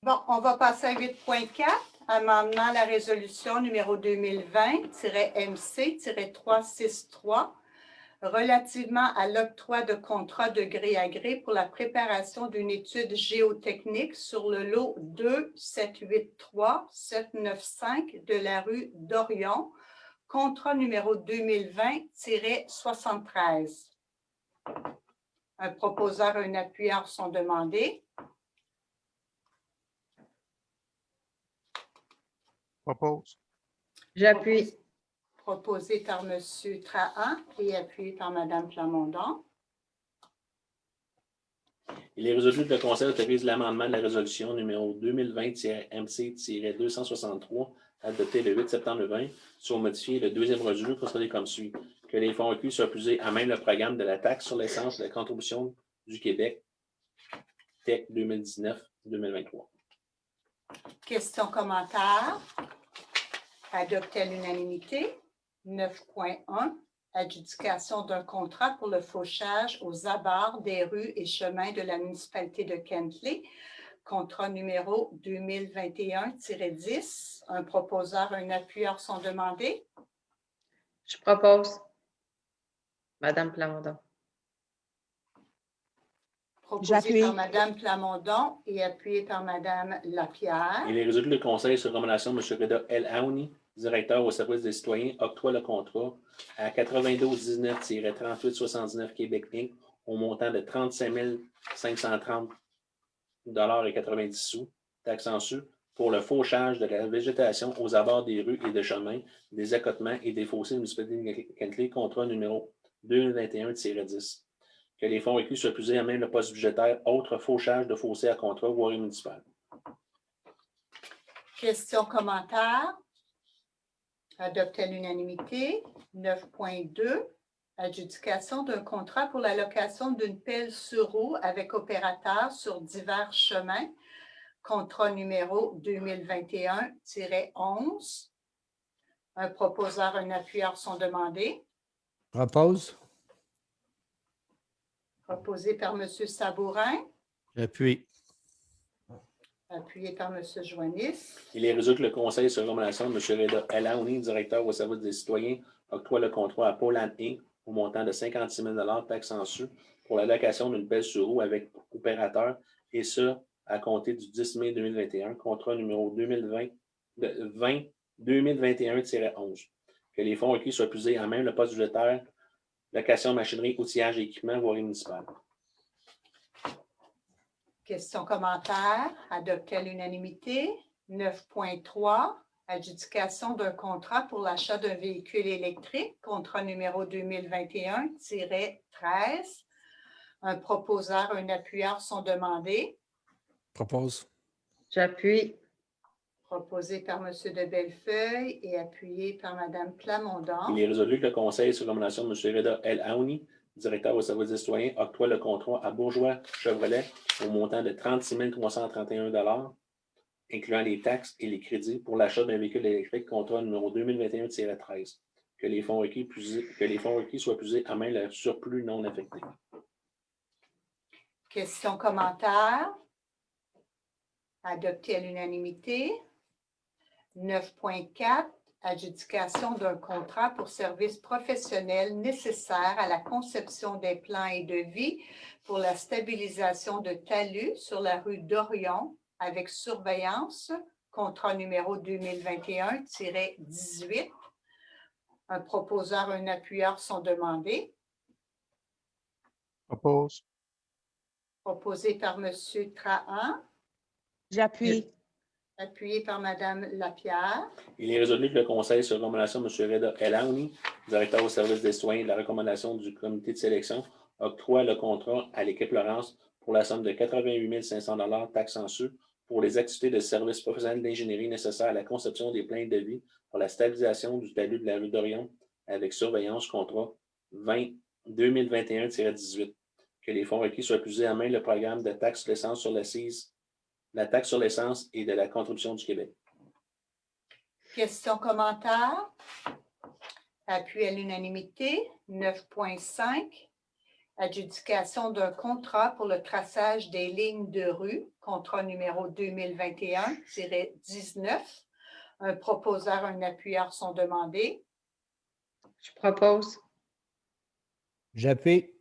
Bon, on va passer à 8.4, amendement à la résolution numéro 2020-MC-363 relativement à l'octroi de contrat de gré à gré pour la préparation d'une étude géotechnique sur le lot 2-783-795 de la rue d'Orion, contrat numéro 2020-73. Un proposeur et un appuyeur sont demandés. Propose. J'appuie. Proposé par M. Trahan et appuyé par Mme Plamondon. Il est résolu que le Conseil autorise l'amendement de la résolution numéro 2020-MC-263 adopté le 8 septembre 20 sur modifier le deuxième reçu procédé comme suit. Que les fonds recueillis soient puisés à même le programme de la taxe sur l'essence de la contribution du Québec TEC 2019-2023. Questions, commentaires? Adopté à l'unanimité. 9.1. Adjudication d'un contrat pour le fauchage aux abords des rues et chemins de la municipalité de Kentley. Contrat numéro 2021-10. Un proposeur, un appuyeur sont demandés. Je propose. Madame Plamondon. Proposé J'appuie. par Mme Plamondon et appuyé par Mme Lapierre. Il est résolu que le Conseil, sur recommandation de M. Reda El Aouni, directeur au service des citoyens, octroie le contrat à 9219-3879 Québec Inc. au montant de 35 530 $ et 90 sous, taxes en su, pour le fauchage de la végétation aux abords des rues et des chemins, des accotements et des fossés municipalités de Kentley, contrat numéro 2021-10. Que les fonds recueillis soient puisés à même le poste budgétaire autre fauchage de fossés à contrat voirie municipale. Questions, commentaires? Adopté à l'unanimité. 9.2. Adjudication d'un contrat pour la location d'une pelle sur roue avec opérateur sur divers chemins. contrat numéro 2021-11. Un proposeur, un appuyeur sont demandés. Propose. Proposé par M. Sabourin, J'appuie. appuyé par M. Joannis. Il est résolu que le Conseil, sur recommandation de M. Reda Elaouni, directeur au service des citoyens, octroie le contrat à Paul Inc. au montant de 56 000 taxes en su pour la location d'une pelle sur roue avec opérateur, et ce, à compter du 10 mai 2021, contrat numéro 2021-11. Que les fonds requis soient puisés à même le poste budgétaire, location, machinerie, outillage et équipement, voirie municipale. Questions, commentaires, adopté à l'unanimité. 9.3, adjudication d'un contrat pour l'achat d'un véhicule électrique, contrat numéro 2021-13. Un proposeur, un appuyeur sont demandés. Propose. J'appuie. Proposé par M. de Bellefeuille et appuyé par Mme Plamondon. Il est résolu que le Conseil, sur recommandation de M. Reda Elaouni, directeur au service des citoyens, octroie le contrat à Bourgeois Chevrolet au montant de 36 331 incluant les taxes et les crédits pour l'achat d'un véhicule électrique, contrat numéro 2021-13. Que les fonds requis soient puisés à main le surplus non affecté. Questions, commentaires. Adopté à l'unanimité. 9.4, adjudication d'un contrat pour services professionnels nécessaires à la conception des plans et devis pour la stabilisation de talus sur la rue d'Orion avec surveillance, contrat numéro 2021-18. Un proposeur, un appuyeur sont demandés. Propose. Proposé par M. Trahan, J'appuie. appuyé par Mme Lapierre. Il est résolu que le Conseil, sur recommandation de M. Reda Elaouni, directeur au service des citoyens, de la recommandation du comité de sélection, octroie le contrat à l'équipe Laurence pour la somme de 88 500 taxes en su pour les activités de services professionnels d'ingénierie nécessaires à la conception des plans de vie pour la stabilisation du talus de la rue d'Orion avec surveillance, contrat 2021-18. Que les fonds requis soient puisés à main le programme de taxe sur l'essence sur l'assise, la taxe sur l'essence et de la contribution du Québec. Questions, commentaires? Appui à l'unanimité. 9.5. Adjudication d'un contrat pour le traçage des lignes de rue, contrat numéro 2021-19. Un proposeur, un appuyeur sont demandés. Je propose. J'appuie.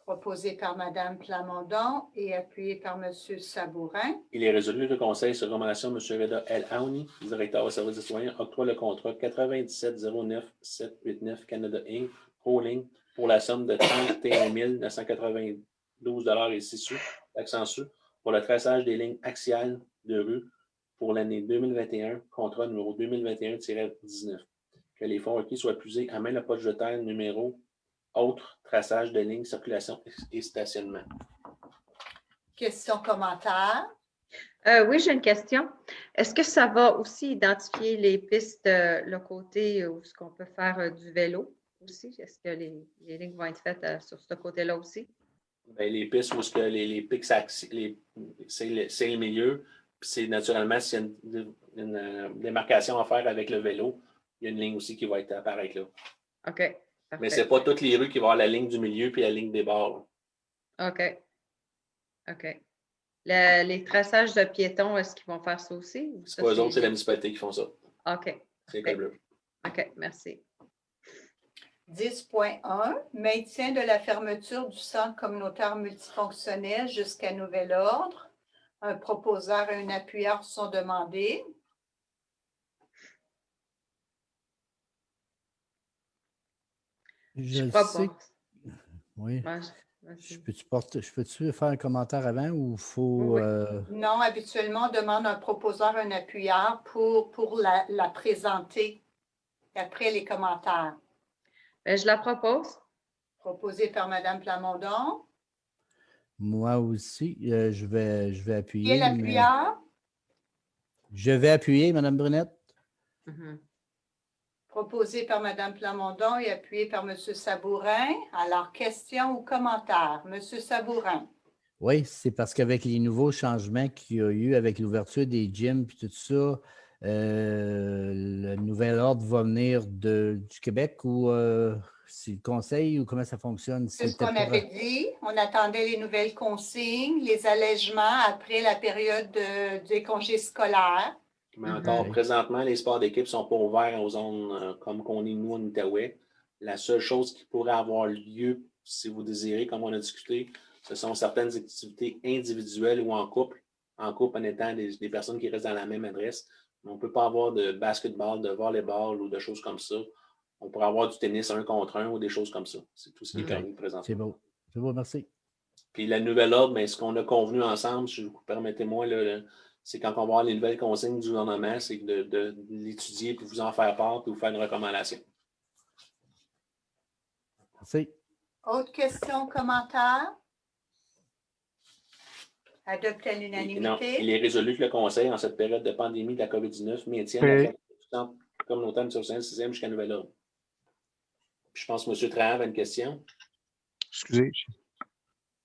Proposé par Mme Plamondon et appuyé par M. Sabourin. Il est résolu que le Conseil, sur recommandation de M. Reda Elaouni, directeur au service des citoyens, octroie le contrat 9709-789 Canada Inc. Holding pour la somme de 31 992 et 6 sous, taxes en su, pour le traçage des lignes axiales de rue pour l'année 2021, contrat numéro 2021-19. Que les fonds requis soient puisés à main le poste budgétaire numéro autre traçage de lignes, circulation et stationnement. Questions, commentaires? Oui, j'ai une question. Est-ce que ça va aussi identifier les pistes, le côté où ce qu'on peut faire du vélo aussi? Est-ce que les lignes vont être faites sur ce côté-là aussi? Bien, les pistes où les pics, c'est le milieu. Puis c'est naturellement, s'il y a une démarcation à faire avec le vélo, il y a une ligne aussi qui va apparaître là. OK. Mais ce n'est pas toutes les rues qui vont avoir la ligne du milieu puis la ligne des bords. OK. OK. Les traçages de piétons, est-ce qu'ils vont faire ça aussi? C'est pas eux autres, c'est la municipalité qui font ça. OK. C'est l'école bleue. OK, merci. 10.1, maintien de la fermeture du centre communautaire multifonctionnel jusqu'à nouvel ordre. Un proposeur et un appuyeur sont demandés. Je le propose. sais. Oui. Je peux-tu faire un commentaire avant ou il faut. Oui. Non, habituellement, on demande un proposeur, un appuyeur pour la présenter après les commentaires. Bien, je la propose. Proposé par Mme Plamondon. Moi aussi, je vais appuyer. Qui est l'appuyeur? Je vais appuyer, Mme Brunette. Proposé par Mme Plamondon et appuyé par M. Sabourin. Alors, questions ou commentaires? M. Sabourin. Oui, c'est parce qu'avec les nouveaux changements qu'il y a eu avec l'ouverture des gyms et tout ça, le nouvel ordre va venir du Québec ou c'est le conseil ou comment ça fonctionne? C'est ce C'était qu'on pour- avait dit. On attendait les nouvelles consignes, les allègements après la période des congés scolaires. Mais encore, Ok. présentement, les sports d'équipe ne sont pas ouverts aux zones comme qu'on est nous en Outaouais. La seule chose qui pourrait avoir lieu, si vous désirez, comme on a discuté, ce sont certaines activités individuelles ou en couple en étant des personnes qui restent dans la même adresse. Mais on ne peut pas avoir de basketball, de volleyball ou de choses comme ça. On pourrait avoir du tennis 1 contre 1 ou des choses comme ça. C'est tout ce qui est Ok. permis présentement. C'est beau. C'est beau, merci. Puis la nouvelle ordre, ben, ce qu'on a convenu ensemble, permettez-moi, là, c'est quand on va avoir les nouvelles consignes du gouvernement, c'est de l'étudier, puis vous en faire part, puis vous faire une recommandation. Merci. Autres questions, commentaires? Adopté à Non, l'unanimité. il est résolu que le Conseil, en cette période de pandémie de la COVID-19, maintienne Oui. la fermeture du centre communautaire de 6e jusqu'à nouvel ordre. Puis je pense que M. Trahan avait une question. Excusez.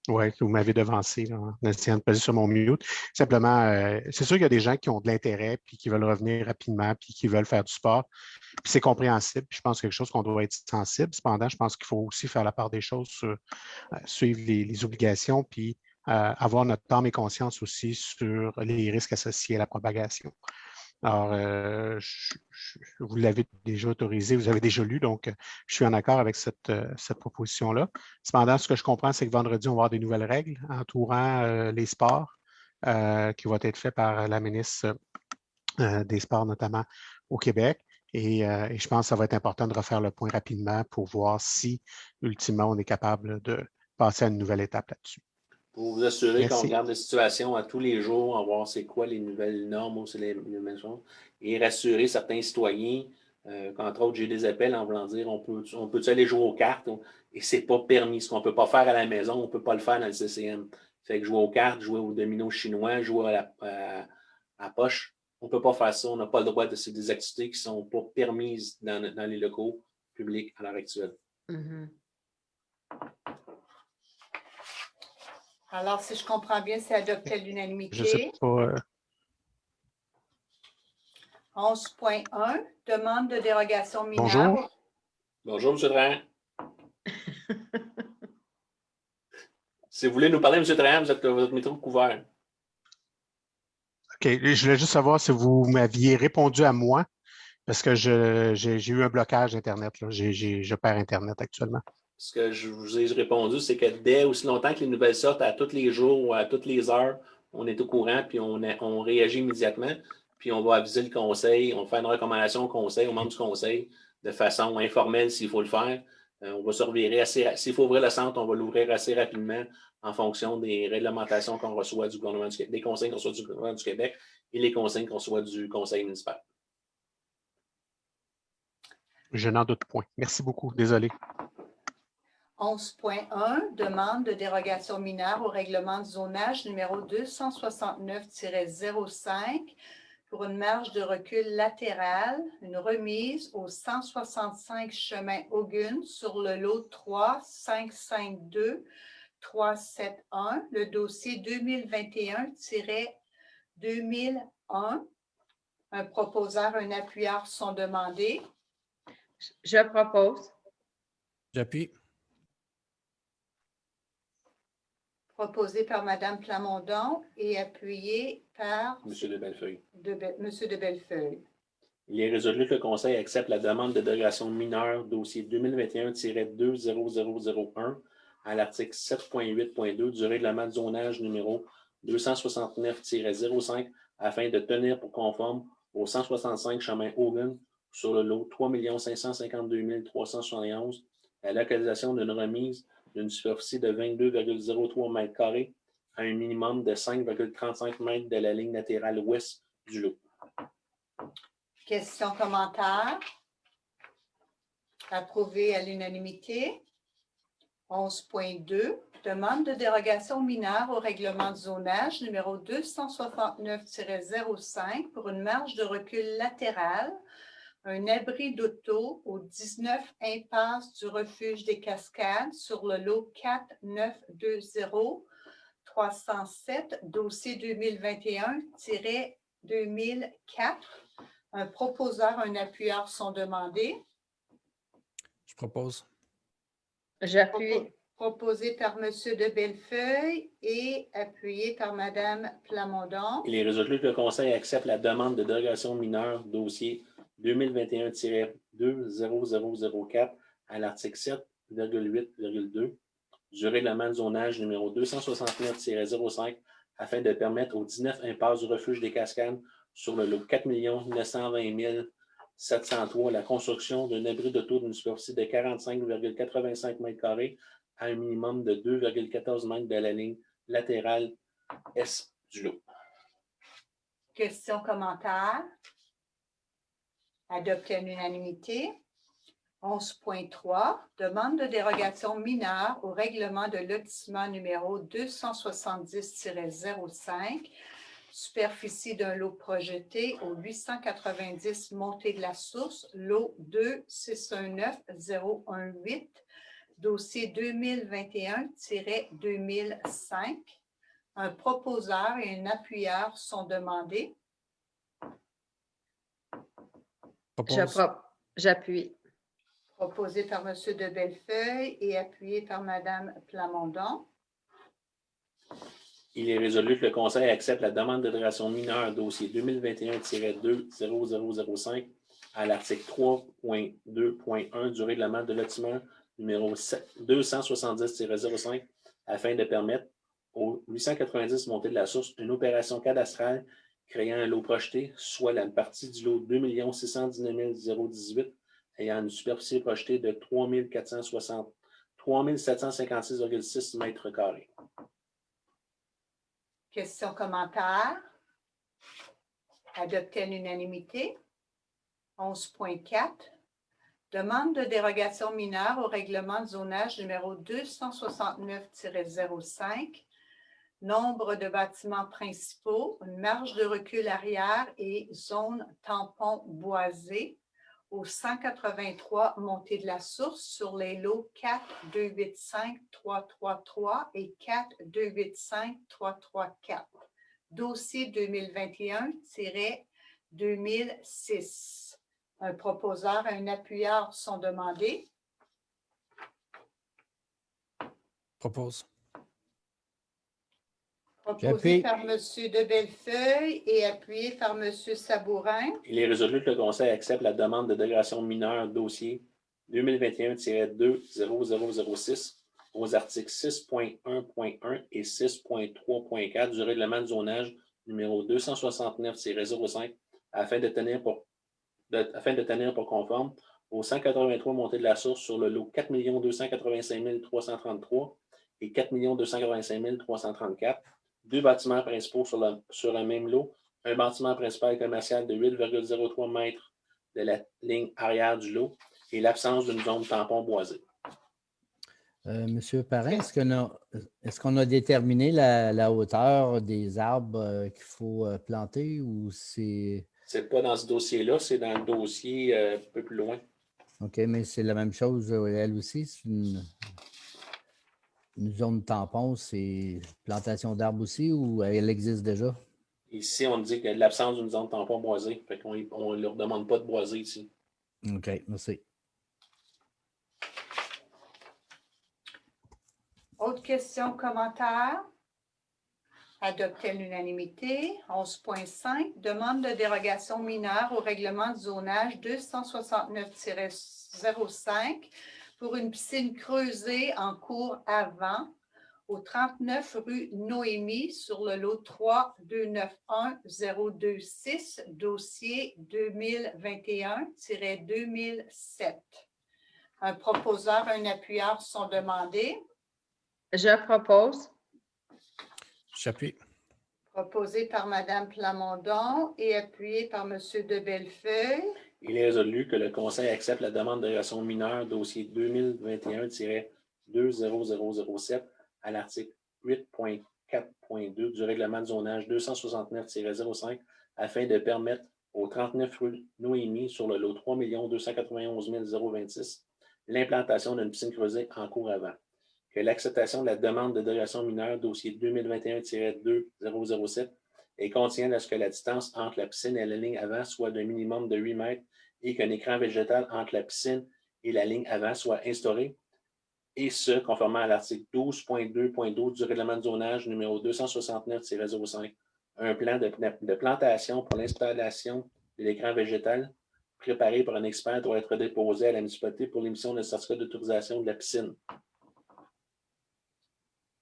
Oui, vous m'avez devancé là, en essayant de passer sur mon mute. Simplement, c'est sûr qu'il y a des gens qui ont de l'intérêt puis qui veulent revenir rapidement puis qui veulent faire du sport. Puis c'est compréhensible. Puis je pense que c'est quelque chose qu'on doit être sensible. Cependant, je pense qu'il faut aussi faire la part des choses sur suivre les obligations puis avoir notre âme et conscience aussi sur les risques associés à la propagation. Alors, vous l'avez déjà autorisé, vous avez déjà lu, donc je suis en accord avec cette proposition-là. Cependant, ce que je comprends, c'est que vendredi, on va avoir des nouvelles règles entourant les sports qui vont être faits par la ministre des Sports, notamment au Québec. Et je pense que ça va être important de refaire le point rapidement pour voir si, ultimement, on est capable de passer à une nouvelle étape là-dessus. Pour vous assurer qu'on Merci. regarde la situation à tous les jours, on va voir c'est quoi les nouvelles normes ou c'est les nouvelles choses, et rassurer certains citoyens, qu'entre autres, j'ai des appels en voulant dire on peut aller jouer aux cartes, et c'est pas permis. Ce qu'on peut pas faire à la maison, on peut pas le faire dans le CCM. Fait que jouer aux cartes, jouer aux dominos chinois, jouer à la poche, on peut pas faire ça. On n'a pas le droit de ces des activités qui sont pas permises dans les locaux publics à l'heure actuelle. Mhm. Alors, si je comprends bien, c'est adopté à Je ne sais l'unanimité. pas. 11.1, demande de dérogation mineure. Bonjour. Bonjour, M. Trahan. Si vous voulez nous parler, M. Trahan, votre micro couvert. OK. Je voulais juste savoir si vous m'aviez répondu à moi, parce que j'ai eu un blocage d'Internet. Je perds Internet actuellement. Ce que je vous ai répondu, c'est que dès aussi longtemps que les nouvelles sortent à tous les jours ou à toutes les heures, on est au courant, puis on réagit immédiatement, puis on va aviser le conseil, on fait une recommandation au conseil, aux membres du conseil, de façon informelle s'il faut le faire. On va se revirer s'il faut ouvrir le centre, on va l'ouvrir assez rapidement en fonction des réglementations qu'on reçoit du gouvernement du Québec, des conseils qu'on reçoit du gouvernement du Québec et les conseils qu'on reçoit du conseil municipal. Je n'en doute point. Merci beaucoup. Désolé. 11.1, demande de dérogation mineure au règlement du zonage numéro 269-05 pour une marge de recul latérale, une remise au 165 chemin Hogan sur le lot 3552371, le dossier 2021-2001. Un proposeur, un appuyeur sont demandés. Je propose. J'appuie. Proposé par Mme Plamondon et appuyé par M. de Bellefeuille. M. de Bellefeuille. Il est résolu que le Conseil accepte la demande de dérogation mineure dossier 2021-20001 à l'article 7.8.2 du règlement de zonage numéro 269-05 afin de tenir pour conforme au 165 chemin Hogan sur le lot 3 552 371 la localisation d'une remise d'une superficie de 22,03 mètres carrés à un minimum de 5,35 mètres de la ligne latérale ouest du lot. Questions, commentaires? Approuvé à l'unanimité. 11.2, demande de dérogation mineure au règlement du zonage numéro 269-05 pour une marge de recul latérale, un abri d'auto au 19 impasse du refuge des Cascades sur le lot 4920 307, dossier 2021-2004. Un proposeur, un appuyeur sont demandés. Je propose. J'appuie. Proposé par M. de Bellefeuille et appuyé par Mme Plamondon. Il est résolu que le Conseil accepte la demande de dérogation mineure dossier 2021-20004 à l'article 7,8,2 du règlement de zonage numéro 269-05 afin de permettre aux 19 impasse du refuge des Cascades sur le lot 4 920 703 la construction d'un abri d'auto d'une superficie de 45,85 m² à un minimum de 2,14 mètres de la ligne latérale est du lot. Questions, commentaires? Adopté à l'unanimité. 11.3, demande de dérogation mineure au règlement de lotissement numéro 270-05, superficie d'un lot projeté au 890 montée de la source, lot 2619018, dossier 2021-2005. Un proposeur et un appuyeur sont demandés. J'appuie. Proposé par M. de Bellefeuille et appuyé par Mme Plamondon. Il est résolu que le Conseil accepte la demande de dérogation mineure dossier 2021-20005 à l'article 3.2.1 du règlement de lotissement numéro 270-05 afin de permettre aux 890 montées de la source une opération cadastrale créant un lot projeté, soit la partie du lot 2 619 018 ayant une superficie projetée de 3 756,6 mètres carrés. Questions, commentaires? Adopté à l'unanimité. 11.4. Demande de dérogation mineure au règlement de zonage numéro 269-05. Nombre de bâtiments principaux, une marge de recul arrière et zone tampon boisée au 183 montée de la source sur les lots 4-285-333 et 4-285-334. Dossier 2021-2006. Un proposeur et un appuyeur sont demandés. Propose. Proposé par M. de Bellefeuille et appuyé par M. Sabourin. Il est résolu que le Conseil accepte la demande de dérogation mineure dossier 2021-20006 aux articles 6.1.1 et 6.3.4 du règlement de zonage numéro 269-05 afin de tenir pour conforme aux 183 montées de la source sur le lot 4 285 333 et 4 285 334, deux bâtiments principaux sur un même lot, un bâtiment principal commercial de 8,03 mètres de la ligne arrière du lot et l'absence d'une zone tampon boisée. Monsieur Parrain, est-ce qu'on a déterminé la hauteur des arbres qu'il faut planter ou c'est... C'est pas dans ce dossier-là, c'est dans le dossier un peu plus loin. OK, mais c'est la même chose, elle aussi, c'est une zone tampon, c'est plantation d'arbres aussi ou elle existe déjà? Ici, on dit qu'il y a l'absence d'une zone tampon boisée. Fait qu'on ne leur demande pas de boiser ici. OK, merci. Autres questions, commentaires? Adopté à l'unanimité. 11.5. Demande de dérogation mineure au règlement de zonage 269-05 pour une piscine creusée en cours avant au 39 rue Noémie sur le lot 3-291-026, dossier 2021-2007. Un proposeur, un appuyeur sont demandés. Je propose. J'appuie. Proposé par Mme Plamondon et appuyé par M. de Bellefeuille. Il est résolu que le Conseil accepte la demande de dérogation mineure dossier 2021-20007 à l'article 8.4.2 du règlement de zonage 269-05 afin de permettre au 39 rue Noémie sur le lot 3 291 026 l'implantation d'une piscine creusée en cours avant. que l'acceptation de la demande de dérogation mineure, dossier 2021-2007, est conditionne à ce que la distance entre la piscine et la ligne avant soit d'un minimum de 8 mètres et qu'un écran végétal entre la piscine et la ligne avant soit instauré, et ce, conformément à l'article 12.2.12 du règlement de zonage numéro 269-05. Un plan de plantation pour l'installation de l'écran végétal préparé par un expert doit être déposé à la municipalité pour l'émission de certificat d'autorisation de la piscine.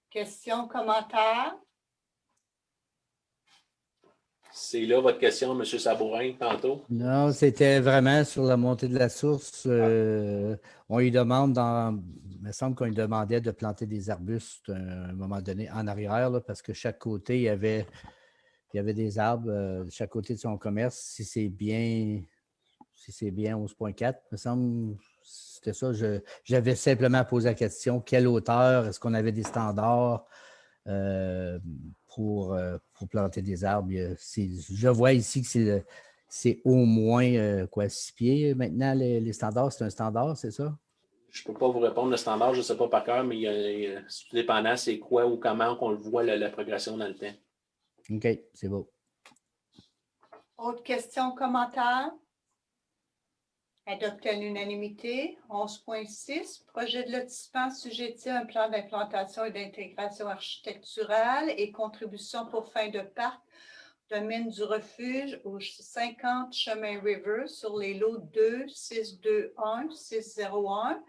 Questions, commentaires? C'est là votre question, M. Sabourin, tantôt. Non, c'était vraiment sur la montée de la source. On lui demande, il me semble qu'on lui demandait de planter des arbustes à un moment donné en arrière, là, parce que chaque côté, il y avait des arbres de chaque côté de son commerce. Si c'est bien 11.4, il me semble, c'était ça. J'avais simplement posé la question, quelle hauteur? Est-ce qu'on avait des standards pour planter des arbres? Je vois ici que c'est au moins 6 pieds maintenant, les standards. C'est un standard, c'est ça? Je ne peux pas vous répondre le standard, je ne sais pas par cœur, mais c'est tout dépendant c'est quoi ou comment qu'on le voit, la progression dans le temps. OK, c'est beau. Autres questions, commentaires? Adopté à l'unanimité. 11.6, projet de lotissement assujetti à un plan d'implantation et d'intégration architecturale et contribution pour fin de parc domaine du refuge au 50 chemin River sur les lots 2, 621, 601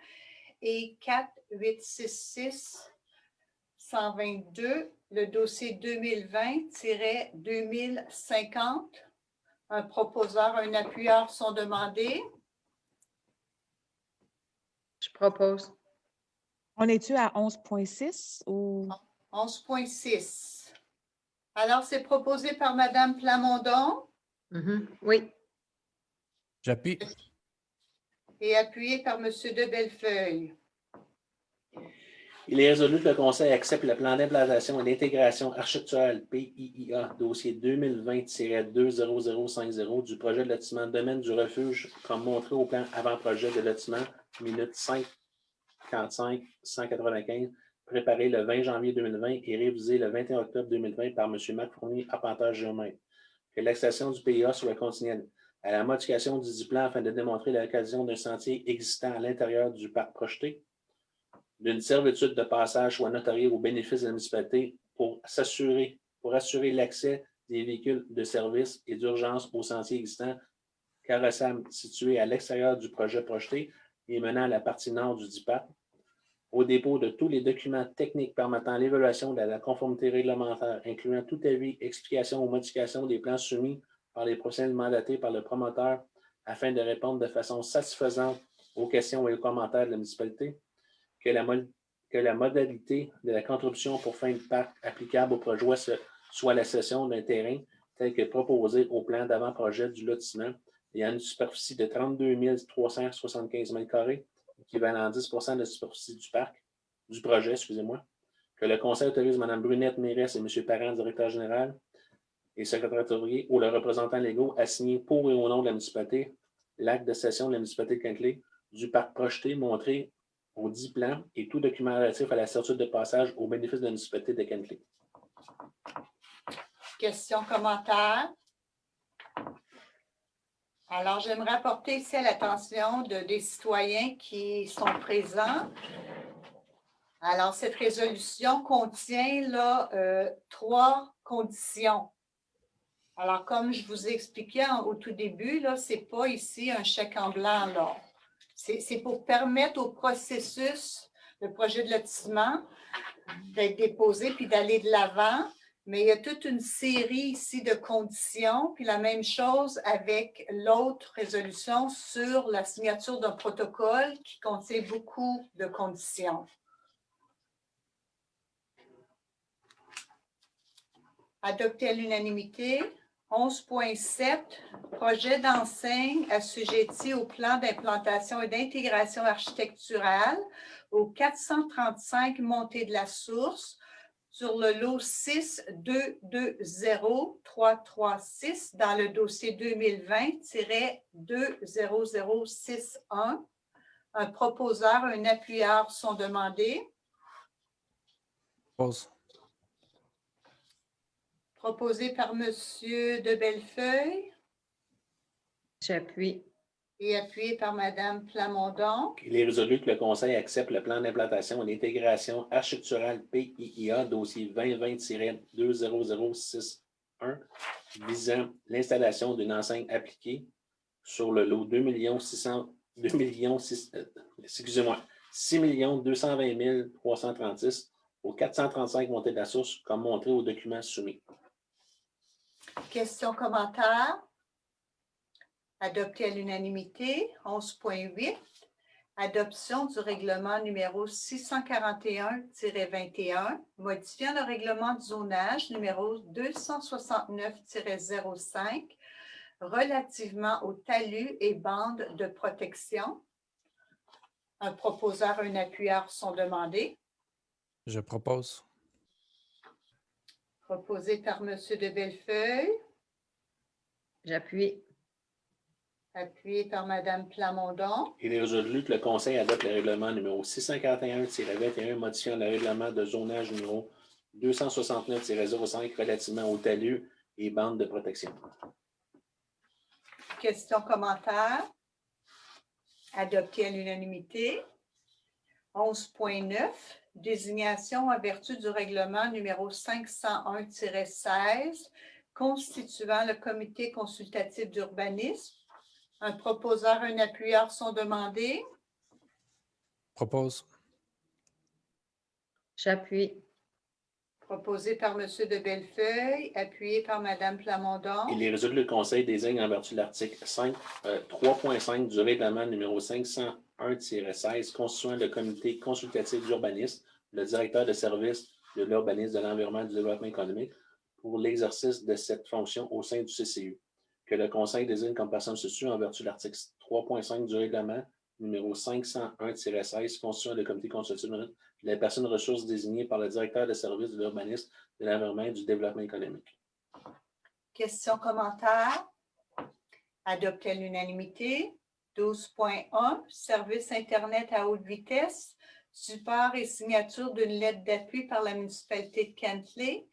et 4866 122, le dossier 2020-2050. Un proposeur, un appuyeur sont demandés. Je propose. On est-tu à 11.6 ou? 11.6. Alors, c'est proposé par Mme Plamondon Oui. J'appuie. et appuyé par M. de Bellefeuille. Il est résolu que le Conseil accepte le plan d'implantation et d'intégration architecturale PIIA, dossier 2020-20050 du projet de lotissement domaine du refuge, comme montré au plan avant-projet de lotissement, minute 5:55-195, préparé le 20 janvier 2020 et révisé le 21 octobre 2020 par M. Marc Fournier, arpenteur géomètre. Que l'accession du PIA soit continuelle à la modification du plan afin de démontrer l'occasion d'un sentier existant à l'intérieur du parc projeté, d'une servitude de passage soit notariée au bénéfice de la municipalité pour assurer l'accès des véhicules de service et d'urgence au sentier existant carrossable situé à l'extérieur du projet projeté et menant à la partie nord du dit parc, au dépôt de tous les documents techniques permettant l'évaluation de la conformité réglementaire, incluant tout avis, explication ou modification des plans soumis par les professionnels mandatés par le promoteur afin de répondre de façon satisfaisante aux questions et aux commentaires de la municipalité, que la modalité de la contribution pour fin de parc applicable au projet soit la cession d'un terrain tel que proposé au plan d'avant-projet du lotissement ayant une superficie de 32 375 m², équivalent à 10 % de la superficie du projet, excusez-moi, que le Conseil autorise Mme Brunette Mérès et M. Parent, directeur général et secrétaire trésorier, ou le représentant légaux à signer pour et au nom de la municipalité l'acte de cession de la municipalité de Kenkleigh du parc projeté montré aux 10 plans et tout document relatif à la certitude de passage au bénéfice de la municipalité de Kenkleigh. Questions, commentaires? Alors, j'aimerais apporter ici à l'attention des citoyens qui sont présents. Alors, cette résolution contient là, 3 conditions. Alors, comme je vous ai expliqué au tout début, ce n'est pas ici un chèque en blanc, là. C'est pour permettre au processus, le projet de lotissement, d'être déposé puis d'aller de l'avant. Mais il y a toute une série ici de conditions. Puis la même chose avec l'autre résolution sur la signature d'un protocole qui contient beaucoup de conditions. Adopté à l'unanimité. 11.7, projet d'enseigne assujetti au plan d'implantation et d'intégration architecturale au 435 montée de la source sur le lot 6220336 dans le dossier 2020-20061. Un proposeur, un appuyeur sont demandés. Propose. Proposé par Monsieur de Bellefeuille J'appuie. et appuyé par Madame Plamondon. Il est résolu que le Conseil accepte le plan d'implantation et d'intégration architecturale PIIA, dossier 2020-20061, visant l'installation d'une enseigne appliquée sur le lot 6 220 336 aux 435 montées de la source, comme montré au document soumis. Questions, commentaires? Adopté à l'unanimité. 11.8. Adoption du règlement numéro 641-21, modifiant le règlement de zonage numéro 269-05 relativement aux talus et bandes de protection. Un proposeur et un appuyeur sont demandés. Je propose. Proposé par M. de Bellefeuille, J'appuie. appuyé par Mme Plamondon. Il est résolu que le Conseil adopte le règlement numéro 641-21 modifiant le règlement de zonage numéro 269-05 relativement aux talus et bandes de protection. Questions, commentaires? Adopté à l'unanimité. 11.9. Désignation en vertu du règlement numéro 501-16 constituant le comité consultatif d'urbanisme. Un proposeur et un appuyeur sont demandés. Propose. J'appuie. Proposé par M. de Bellefeuille, appuyé par Mme Plamondon. Il est résolu que le Conseil désigne en vertu de l'article 3.5 du règlement numéro 501-16 constituant le comité consultatif d'urbanisme, le directeur de service de l'urbanisme, de l'environnement et du développement économique pour l'exercice de cette fonction au sein du CCU. Que le Conseil désigne comme personne substitute en vertu de l'article 3.5 du règlement numéro 501-16 constituant le comité consultatif les personnes ressources désignées par le directeur de service de l'urbanisme, de l'environnement et du développement économique. Questions, commentaires? Adopté à l'unanimité. 12.1. Service Internet à haute vitesse. Support et signature d'une lettre d'appui par la municipalité de Kentley.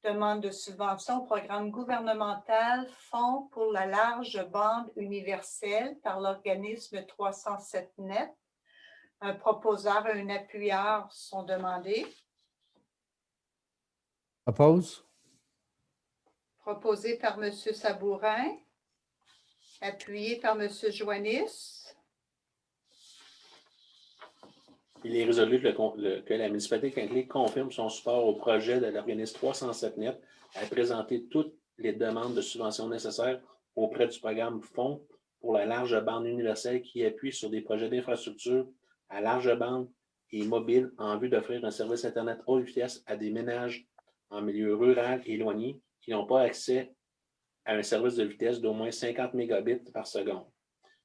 Demande de subvention au programme gouvernemental Fonds pour la large bande universelle par l'organisme 307 Net. Un proposeur et un appuyeur sont demandés. Propose. Proposé par M. Sabourin, appuyé par M. Joannis. Il est résolu que la municipalité de Kentley confirme son support au projet de l'organisme 307 Net à présenter toutes les demandes de subventions nécessaires auprès du programme Fonds pour la large bande universelle qui appuie sur des projets d'infrastructure à large bande et mobile en vue d'offrir un service Internet haute vitesse à des ménages en milieu rural et éloigné qui n'ont pas accès à un service de vitesse d'au moins 50 mégabits par seconde.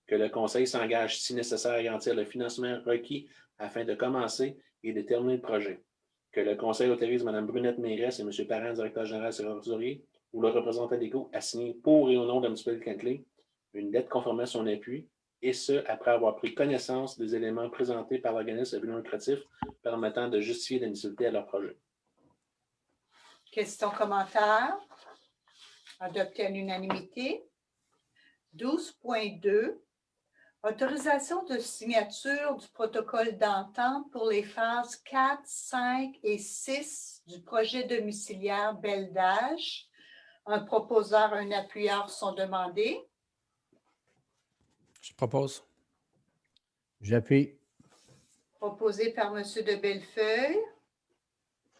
Que le Conseil s'engage, si nécessaire, à garantir le financement requis afin de commencer et de terminer le projet. Que le Conseil autorise Mme Brunette Mairesse et M. Parent, directeur général trésorier, ou le représentant légaux à signer pour et au nom de la municipalité de Kentley une lettre confirmant son appui, et ce, après avoir pris connaissance des éléments présentés par l'organisme à but non lucratif permettant de justifier l'admissibilité à leur projet. Questions, commentaires? Adopté à l'unanimité. 12.2. Autorisation de signature du protocole d'entente pour les phases 4, 5 et 6 du projet domiciliaire Belle d'Âge. Un proposeur et un appuyeur sont demandés. Je propose. J'appuie. Proposé par M. de Bellefeuille,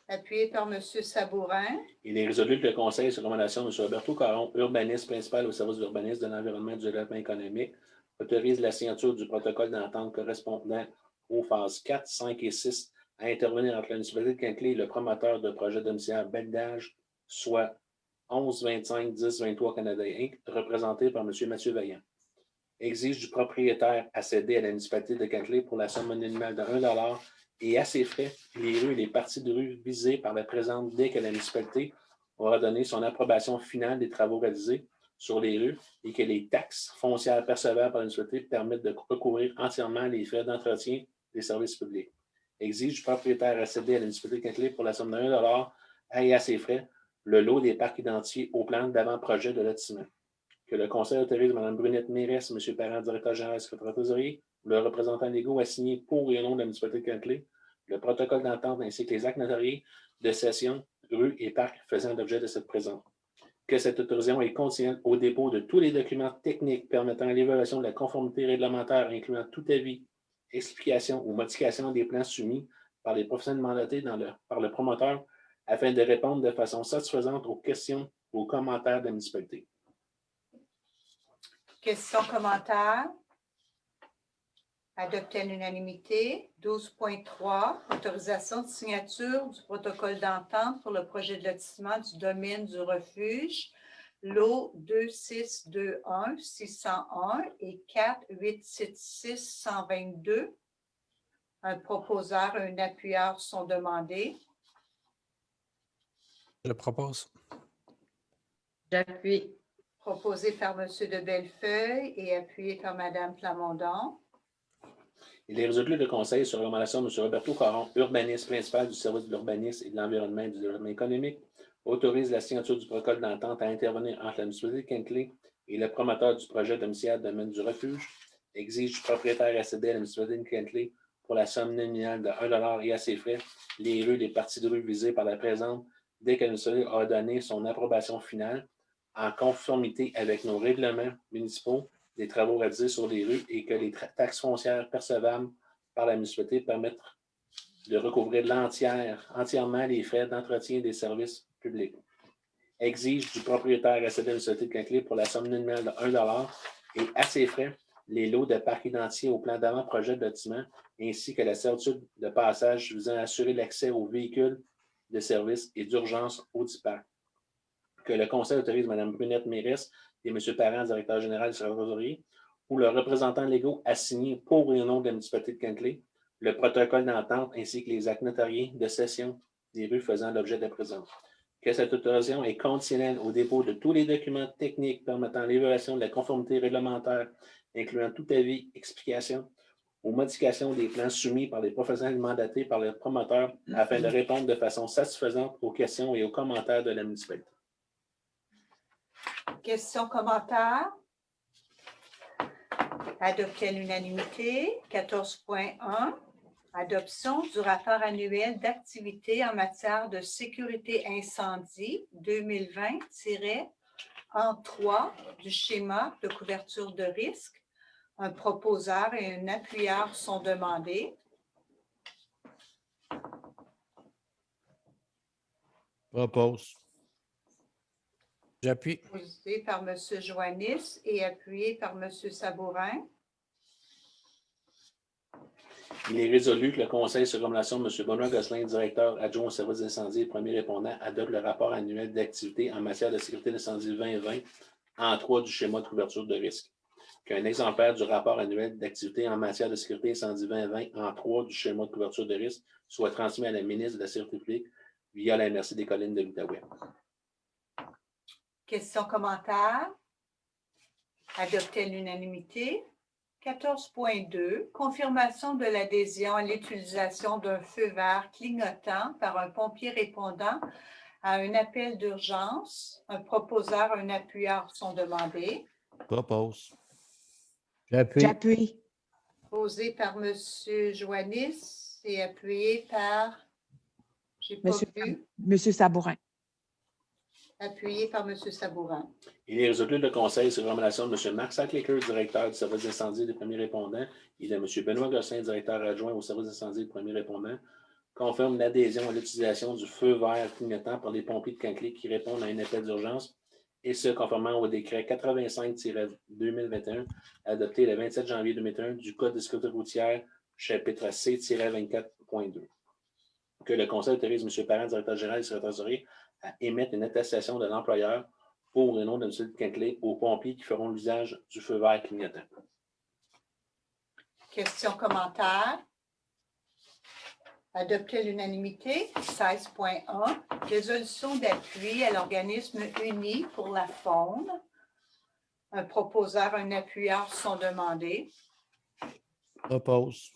appuyé par M. Sabourin. Il est résolu que le Conseil, sur recommandation de M. Roberto Caron, urbaniste principal au service de l'urbanisme, de l'environnement et du développement économique, autorise la signature du protocole d'entente correspondant aux phases 4, 5 et 6 à intervenir entre la municipalité de Kentley et le promoteur de projet domiciliaire Belle d'Âge, soit 11 25 10 23 Canada Inc., représenté par M. Mathieu Vaillant. Exige du propriétaire à céder à la municipalité de Kentley pour la somme minimale de 1 $ et à ses frais les rues et les parties de rue visées par la présente dès que la municipalité aura donné son approbation finale des travaux réalisés sur les rues et que les taxes foncières percevables par la municipalité permettent de recouvrir entièrement les frais d'entretien des services publics. exige du propriétaire à céder à la municipalité de Quintley pour la somme de 1 $ et à ses frais le lot des parcs identifiés au plan d'avant-projet de lotissement. Que le conseil autorise Mme Brunette Mérès, M. Parent, directeur général et secrétaire trésorier, le représentant légaux a signé pour et au nom de la municipalité de Quintley le protocole d'entente ainsi que les actes notariés de cession, rues et parcs faisant l'objet de cette présente. Que cette autorisation est conditionnelle au dépôt de tous les documents techniques permettant l'évaluation de la conformité réglementaire, incluant tout avis, explication ou modification des plans soumis par les professionnels mandatés par le promoteur afin de répondre de façon satisfaisante aux questions ou aux commentaires de la municipalité. Questions, commentaires? Adopté à l'unanimité. 12.3, autorisation de signature du protocole d'entente pour le projet de lotissement du domaine du refuge, lot 2621 601 et 4876 122. Un proposeur et un appuyeur sont demandés. Je le propose. J'appuie. Proposé par M. de Bellefeuille et appuyé par Mme Plamondon. Il est résolu le conseil sur recommandation de M. Roberto Caron, urbaniste principal du service de l'urbanisme et de l'environnement et du développement économique, autorise la signature du protocole d'entente à intervenir entre la municipalité de Quintley et le promoteur du projet domiciliaire domaine du refuge, exige du propriétaire à céder à la municipalité de Quintley pour la somme nominale de 1 $ et à ses frais les rues des parties de rue visées par la présente dès que la municipalité a donné son approbation finale en conformité avec nos règlements municipaux des travaux réalisés sur les rues et que les taxes foncières percevables par la municipalité permettent de recouvrir entièrement les frais d'entretien des services publics. Exige du propriétaire à céder à la municipalité de Quintley pour la somme nominale de 1 $ et à ses frais les lots de parcs identifiés au plan d'avant-projet de bâtiment ainsi que la servitude de passage visant à assurer l'accès aux véhicules de service et d'urgence au DIPAC. Que le conseil autorise Mme Brunette Mérès et M. Parent, directeur général du secrétaire trésorier, ou le représentant légaux a signé pour et au nom de la municipalité de Quintley le protocole d'entente ainsi que les actes notariés de cession des rues faisant l'objet de la présente. Que cette autorisation est conditionnelle au dépôt de tous les documents techniques permettant l'évaluation de la conformité réglementaire, incluant tout avis, explication ou modification des plans soumis par les professionnels mandatés par le promoteur afin de répondre de façon satisfaisante aux questions et aux commentaires de la municipalité. Questions, commentaires? Adopté à l'unanimité. 14.1. Adoption du rapport annuel d'activité en matière de sécurité incendie 2020-3 du schéma de couverture de risque. Un proposeur et un appuyeur sont demandés. Propose. J'appuie. Proposé par M. Joannis et appuyé par M. Sabourin. Il est résolu que le conseil sur recommandation de M. Benoît Gosselin, directeur adjoint au service d'incendie et premier répondant, adopte le rapport annuel d'activité en matière de sécurité d'incendie 2020 en 3 du schéma de couverture de risque. Qu'un exemplaire du rapport annuel d'activité en matière de sécurité incendie 2020 en 3 du schéma de couverture de risque soit transmis à la ministre de la Sécurité publique via la MRC des collines de l'Outaouais. Questions, commentaires? Adopté à l'unanimité. 14.2, confirmation de l'adhésion à l'utilisation d'un feu vert clignotant par un pompier répondant à un appel d'urgence. Un proposeur, un appuyeur sont demandés. Propose. J'appuie. J'appuie. Posé par M. Joannis et appuyé par, j'ai pas vu, Monsieur Sabourin. appuyé par M. Sabourin. Il est résolu le conseil sur recommandation de M. Marc Saclaker, directeur du service d'incendie des premiers répondants, et de M. Benoît Gosselin, directeur adjoint au service d'incendie des premiers répondants, confirme l'adhésion à l'utilisation du feu vert clignotant par les pompiers de Quintley qui répondent à un appel d'urgence, et ce, conformément au décret 85-2021, adopté le 27 janvier 2021 du Code de sécurité routière, chapitre C-24.2. Que le conseil autorise M. Parent, directeur général et secrétaire trésorier, à émettre une attestation de l'employeur pour le nom de M. Quintley aux pompiers qui feront l'usage du feu vert clignotant. Questions, commentaires? Adopté à l'unanimité. 16.1. Résolution d'appui à l'organisme uni pour la faune. Un proposeur, un appuyeur sont demandés. Propose.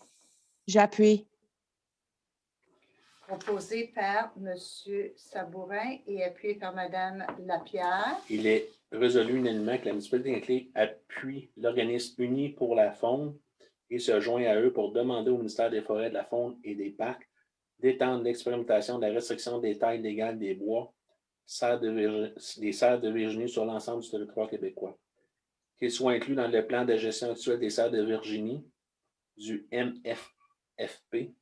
J'appuie. Proposé par M. Sabourin et appuyé par Mme Lapierre. Il est résolu unanimement que la municipalité d'Inclé appuie l'organisme Uni pour la faune et se joint à eux pour demander au ministère des Forêts, de la Faune et des Parcs d'étendre l'expérimentation de la restriction des tailles légales des bois des serres de Virginie sur l'ensemble du territoire québécois. Qu'ils soient inclus dans le plan de gestion actuel des serres de Virginie, du MFFP,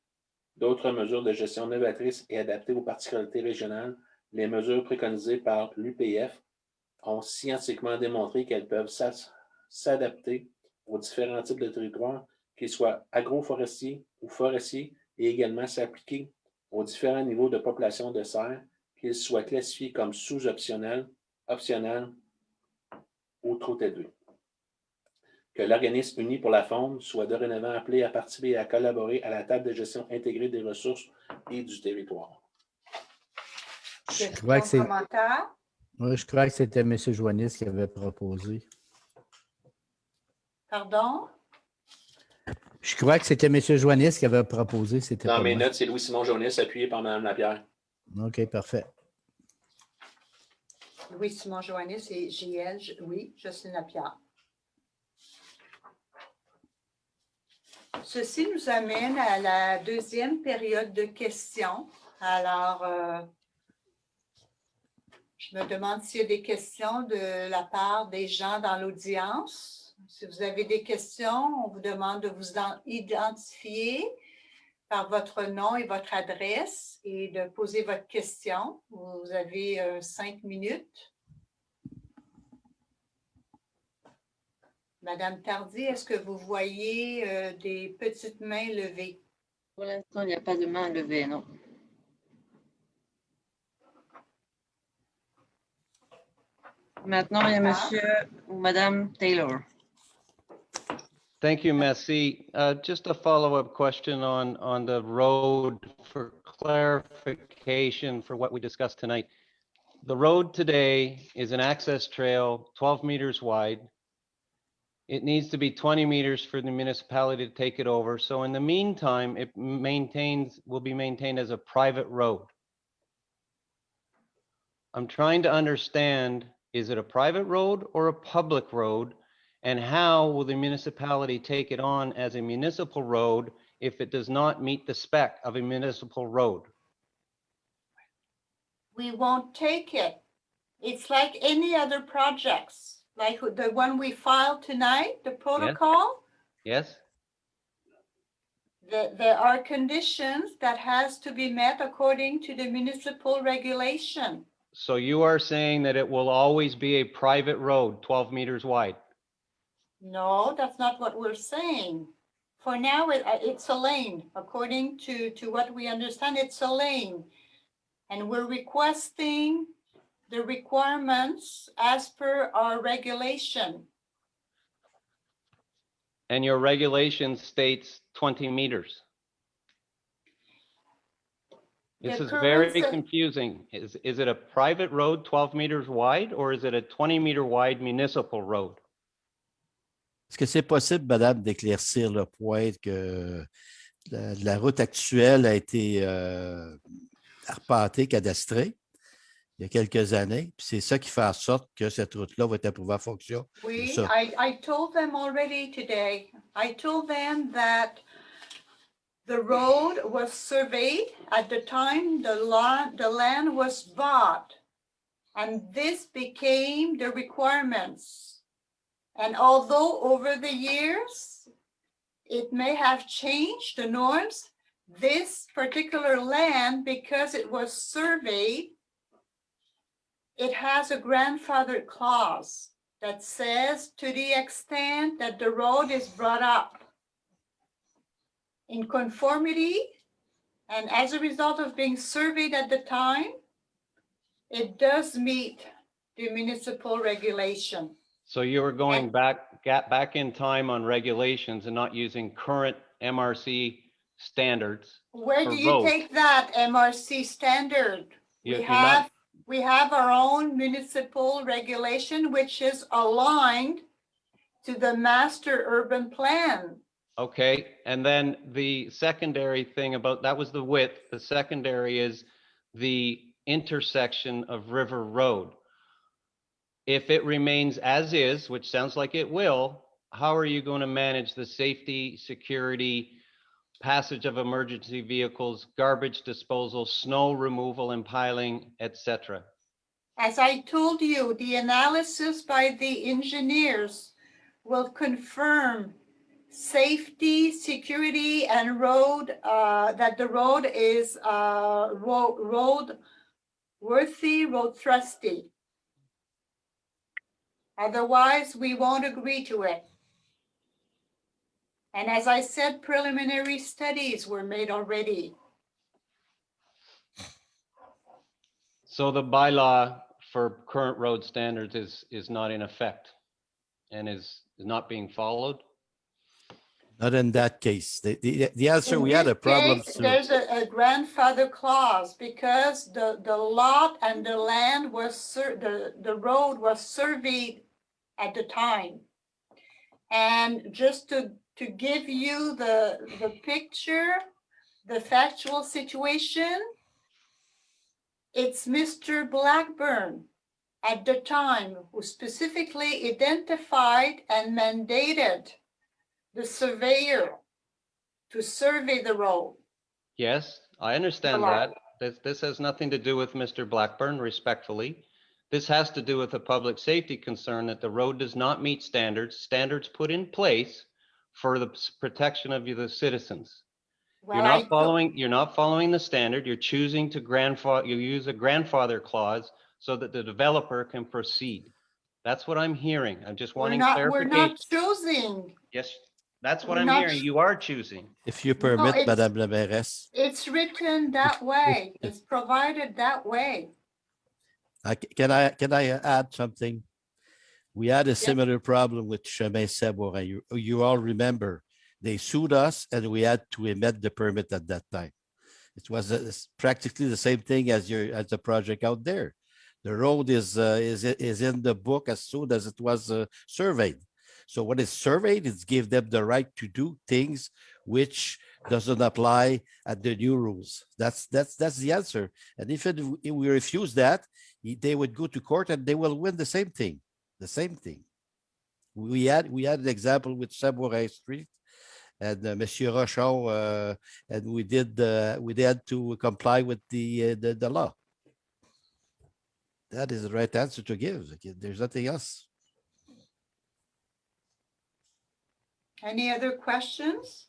d'autres mesures de gestion novatrices et adaptées aux particularités régionales, les mesures préconisées par l'UPF ont scientifiquement démontré qu'elles peuvent s'adapter aux différents types de territoires, qu'ils soient agroforestiers ou forestiers, et également s'appliquer aux différents niveaux de population de serres, qu'ils soient classifiés comme sous-optionnels, optionnels ou trop élevés. Que l'organisme Uni pour la faune soit dorénavant appelé à participer et à collaborer à la table de gestion intégrée des ressources et du territoire. Je crois que c'est. Commentaire? Oui, je crois que c'était M. Joannis qui avait proposé. Pardon? Je crois que c'était M. Joannis qui avait proposé. C'était Dans pas mes moi. notes, c'est Louis-Simon Joannis, appuyé par Mme Lapierre. OK, parfait. Louis-Simon Joannis et JL, oui, Jocelyne Lapierre. Ceci nous amène à la deuxième période de questions. Alors, je me demande s'il y a des questions de la part des gens dans l'audience. Si vous avez des questions, on vous demande de vous identifier par votre nom et votre adresse et de poser votre question. Vous avez 5 minutes. Madame Tardy, est-ce que vous voyez des petites mains levées? Pour l'instant, il n'y a pas de main levée, non. Maintenant, il y a monsieur ou madame Taylor. Thank you, merci. Just a follow-up question on the road for clarification for what we discussed tonight. The road today is an access trail, 12 meters wide. It needs to be 20 meters for the municipality to take it over. So in the meantime, it will be maintained as a private road. I'm trying to understand, is it a private road or a public road? And how will the municipality take it on as a municipal road if it does not meet the spec of a municipal road? We won't take it. It's like any other projects, like the one we filed tonight, the protocol. Yes? There are conditions that has to be met according to the municipal regulation. So you are saying that it will always be a private road, 12 meters wide? No, that's not what we're saying. For now, it's a lane. According to what we understand, it's a lane. And we're requesting the requirements as per our regulation. And your regulation states 20 meters. This The is current very set- confusing. Is it a private road 12 meters wide or is it a 20-meter wide municipal road? Est-ce que c'est possible, madame, d'éclaircir le point que la route actuelle a été arpentée, cadastrée il y a quelques années, puis c'est ça qui fait en sorte que cette route-là va être approuvée en fonction de Oui, ça. I told them already today. I told them that the road was surveyed at the time the land was bought. And this became the requirements. And although over the years, it may have changed the norms, this particular land, because it was surveyed, it has a grandfather clause that says to the extent that the road is brought up in conformity, and as a result of being surveyed at the time, it does meet the municipal regulation. So you were going back in time on regulations and not using current MRC standards. Where for do you roads. take that MRC standard? You're not- We have our own municipal regulation, which is aligned to the master urban plan. Okay, and then the secondary thing about, that was the width. The secondary is the intersection of River Road. If it remains as is, which sounds like it will, how are you going to manage the safety, security, passage of emergency vehicles, garbage disposal, snow removal and piling, etc.? As I told you, the analysis by the engineers will confirm safety, security, and road, that the road is road worthy, road trusty. Otherwise, we won't agree to it. And as I said, preliminary studies were made already. So the bylaw for current road standards is not in effect and is not being followed? Not in that case. The answer, In we had this a problem. case, there's a grandfather clause because the lot and the land was, the road was surveyed at the time. And just to give you the picture, the factual situation, it's Mr. Blackburn at the time who specifically identified and mandated the surveyor to survey the road. Yes, I understand Hello. that. This has nothing to do with Mr. Blackburn, respectfully. This has to do with a public safety concern that the road does not meet standards put in place for the protection of the citizens. You're Well, not following the standard. You're choosing to you use a grandfather clause so that the developer can proceed. That's what I'm hearing. I'm just wanting we're clarification. not choosing. Yes, that's what We're I'm not hearing. You are choosing. If you permit, it's- Madame la Mairesse, It's written that way. It's provided that way. can I add something? We had a similar problem with Chemin Sabourin. You all remember, they sued us and we had to emit the permit at that time. It was practically the same thing as the project out there. The road is in the book as soon as it was surveyed. So when it's surveyed, it gives them the right to do things which doesn't apply at the new rules. That's the answer. And if we refuse that, they would go to court and they will win the same thing. The same thing. We had an example with Sabourin Street and Monsieur Rochon, and we had to comply with the law. That is the right answer to give. There's nothing else. Any other questions?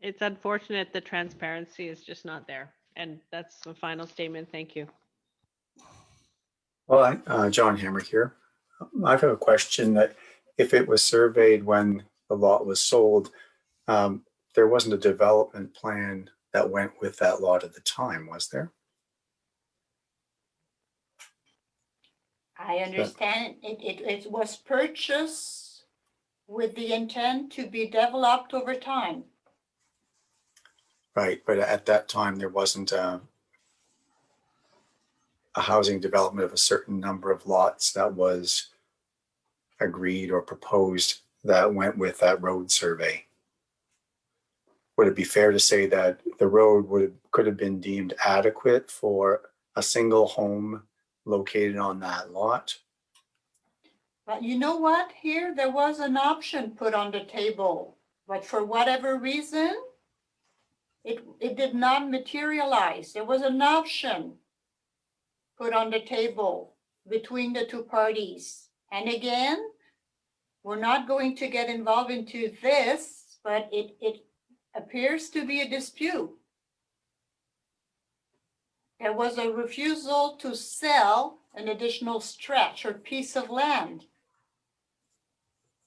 It's unfortunate the transparency is just not there. And that's the final statement. Thank you. Well, John Hammer here. I have a question that if it was surveyed when the lot was sold, there wasn't a development plan that went with that lot at the time, was there? I understand it was purchased with the intent to be developed over time. Right, but at that time, there wasn't a housing development of a certain number of lots that was agreed or proposed that went with that road survey. Would it be fair to say that the road could have been deemed adequate for a single home located on that lot? But you know what? Here, there was an option put on the table, but for whatever reason, it did not materialize. There was an option put on the table between the two parties. And again, we're not going to get involved into this, but it appears to be a dispute. There was a refusal to sell an additional stretch or piece of land.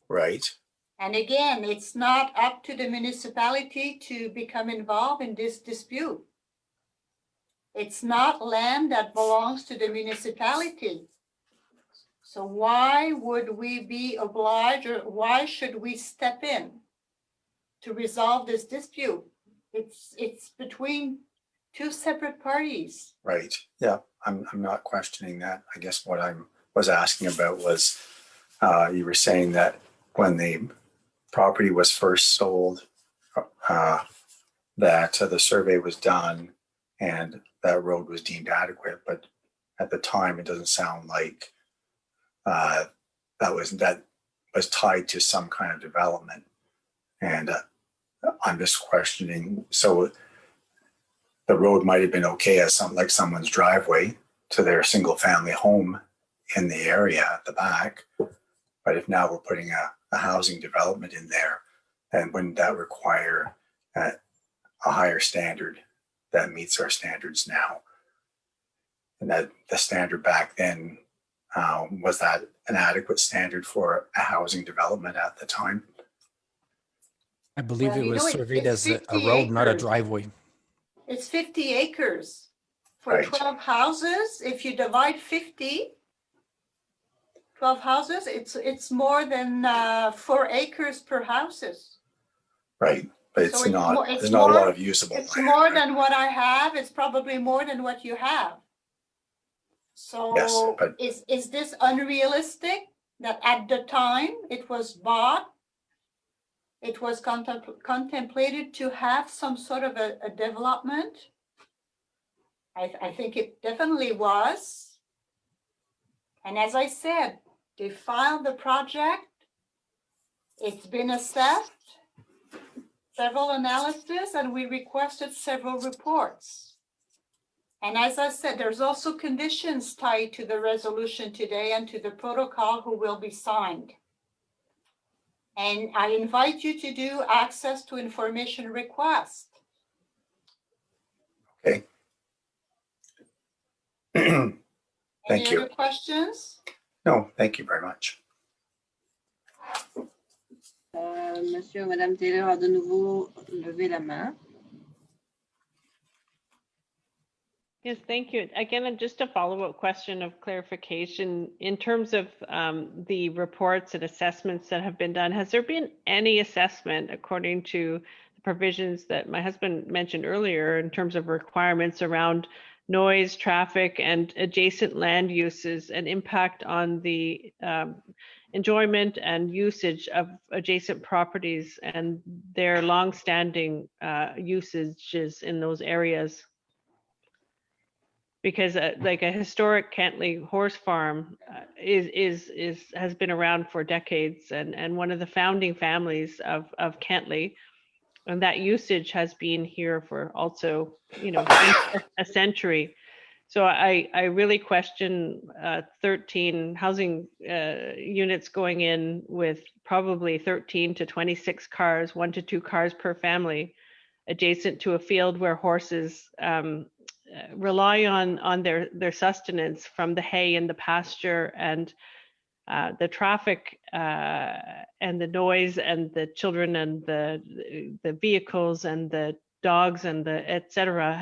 Right. And again, it's not up to the municipality to become involved in this dispute. It's not land that belongs to the municipality. So why would we be obliged, or why should we step in to resolve this dispute? It's between two separate parties. Right. Yeah, I'm not questioning that. I guess what I was asking about was you were saying that when they property was first sold, that the survey was done and that road was deemed adequate. But at the time, it doesn't sound like that was tied to some kind of development. And I'm just questioning. So the road might have been okay as like someone's driveway to their single family home in the area at the back. But if now we're putting a housing development in there, then wouldn't that require a higher standard that meets our standards now? And that the standard back then, was that an adequate standard for a housing development at the time? I believe Well, it was it's surveyed as a 50 road, not a acres. driveway. It's 50 acres. For Right. 12 houses, if you divide 12 houses, it's more than 4 acres per houses. Right, but So it's it's not, more- it's there's not a more- lot of usable It's land. more than what I have. It's probably more than what you have. So Yes, but- is this unrealistic that at the time it was bought, it was contemplated to have some sort of a development? I think it definitely was. And as I said, they filed the project. It's been assessed, several analyses, and we requested several reports. And as I said, there's also conditions tied to the resolution today and to the protocol who will be signed. And I invite you to do access to information request. Okay. Thank Any you. other questions? No, thank you very much. Monsieur ou Madame Taylor a de nouveau levé la main. Yes, thank you. Again, just a follow-up question of clarification. In terms of the reports and assessments that have been done, has there been any assessment according to the provisions that my husband mentioned earlier in terms of requirements around noise, traffic, and adjacent land uses and impact on the enjoyment and usage of adjacent properties and their longstanding usages in those areas? Because like a historic Kentley horse farm has been around for decades and one of the founding families of Kentley, and that usage has been here for also, a century. So I really question 13 housing units going in with probably 13 to 26 cars, 1 to 2 cars per family, adjacent to a field where horses rely on their sustenance from the hay and the pasture, and the traffic and the noise and the children and the vehicles and the dogs and the etc.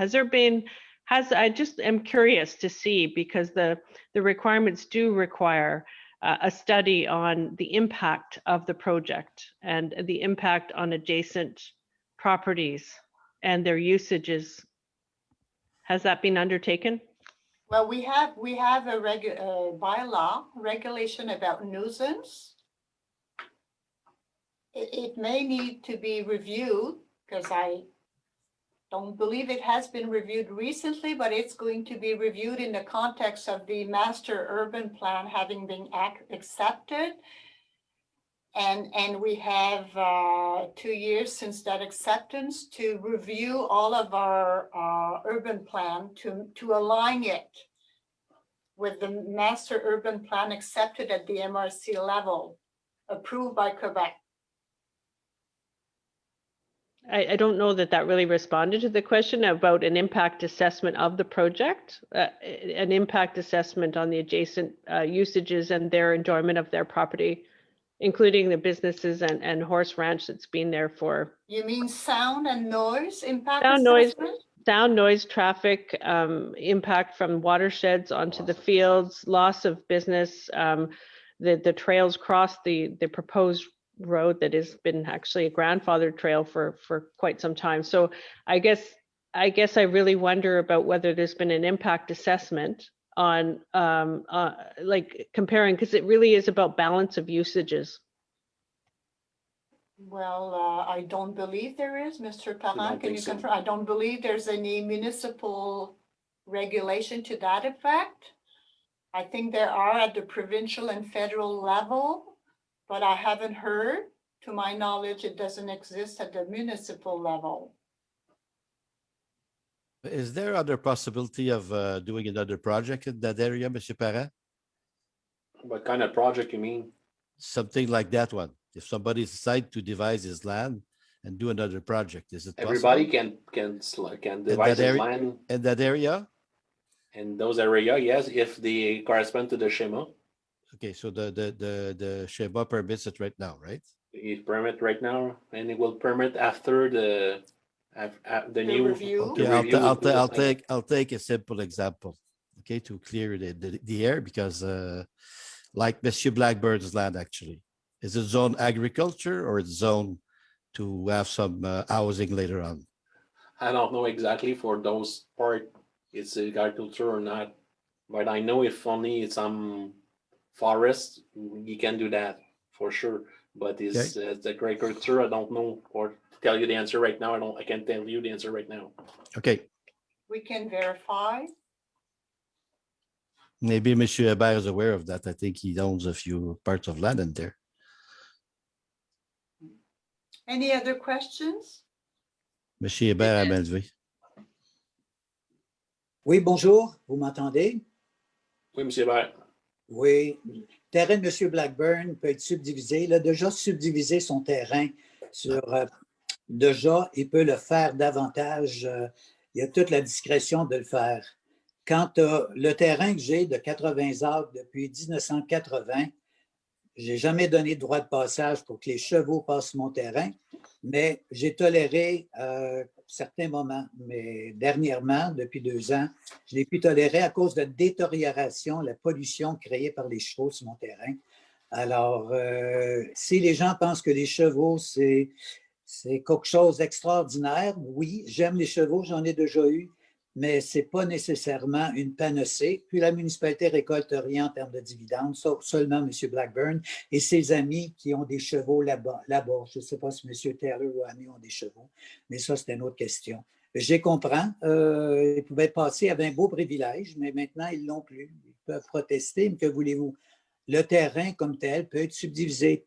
I just am curious to see, because the requirements do require a study on the impact of the project and the impact on adjacent properties and their usages. Has that been undertaken? Well, we have a bylaw regulation about nuisance. It may need to be reviewed, because I don't believe it has been reviewed recently, but it's going to be reviewed in the context of the master urban plan having been accepted. And we have 2 years since that acceptance to review all of our urban plan to align it with the master urban plan accepted at the MRC level, approved by Quebec. I don't know that really responded to the question about an impact assessment of the project, an impact assessment on the adjacent usages and their enjoyment of their property, including the businesses and horse ranch that's been there for. You mean sound and noise impact Sound, noise, traffic, impact from watersheds onto the fields, loss of business, the trails cross the proposed road that has been actually a grandfathered trail for quite some time. So I guess I really wonder about whether there's been an impact assessment on like comparing, because it really is about balance of usages. Well, I don't believe there is, Mr. Parent, don't can think you so. confirm? I don't believe there's any municipal regulation to that effect. I think there are at the provincial and federal level, but I haven't heard. To my knowledge, it doesn't exist at the municipal level. Is there other possibility of doing another project in that area, Monsieur Parent? What kind of project you mean? Something like that one. If somebody decides to devise his land and do another project, is it possible? Everybody can devise his area- land In that area? in those area, yes, if they correspond to the schema. Okay, so the Sheba permits it right now, right? He permit right now, and it will permit after the new review? Okay, the review of the- I'll take a simple example, okay, to clear the air, because like Monsieur Blackbird's land, actually, is it zone agriculture or it's zone to have some housing later on? I don't know exactly for those part, it's agriculture or not, but I know if only it's some forest, you can do that for sure. But is the agriculture, I don't know, or to tell you the answer right now, I can't tell you the answer right now. Okay, We can verify. maybe Monsieur Hébert is aware of that. I think he owns a few parts of land in there. Any other questions? Monsieur Hébert a main levée. Oui, bonjour, vous m'entendez? Oui, monsieur Hébert. Oui, le terrain de M. Blackburn peut être subdivisé. Il a déjà subdivisé son terrain sur déjà, il peut le faire davantage. Il a toute la discrétion de le faire. Quant à le terrain que j'ai de 80 acres depuis 1980, je n'ai jamais donné de droit de passage pour que les chevaux passent mon terrain, mais j'ai toléré certains moments. Mais dernièrement, depuis 2 ans, je l'ai pu tolérer à cause de détérioration, la pollution créée par les chevaux sur mon terrain. Alors, si les gens pensent que les chevaux, c'est quelque chose d'extraordinaire, oui, j'aime les chevaux, j'en ai déjà eu, mais ce n'est pas nécessairement une panacée. Puis la municipalité ne récolte rien en termes de dividendes, sauf seulement M. Blackburn et ses amis qui ont des chevaux là-bas. Je ne sais pas si M. Taylor ou amis ont des chevaux, mais ça, c'est une autre question. Je les comprends. Ils pouvaient passer avec un beau privilège, mais maintenant, ils ne l'ont plus. Ils peuvent protester, mais que voulez-vous? Le terrain comme tel peut être subdivisé.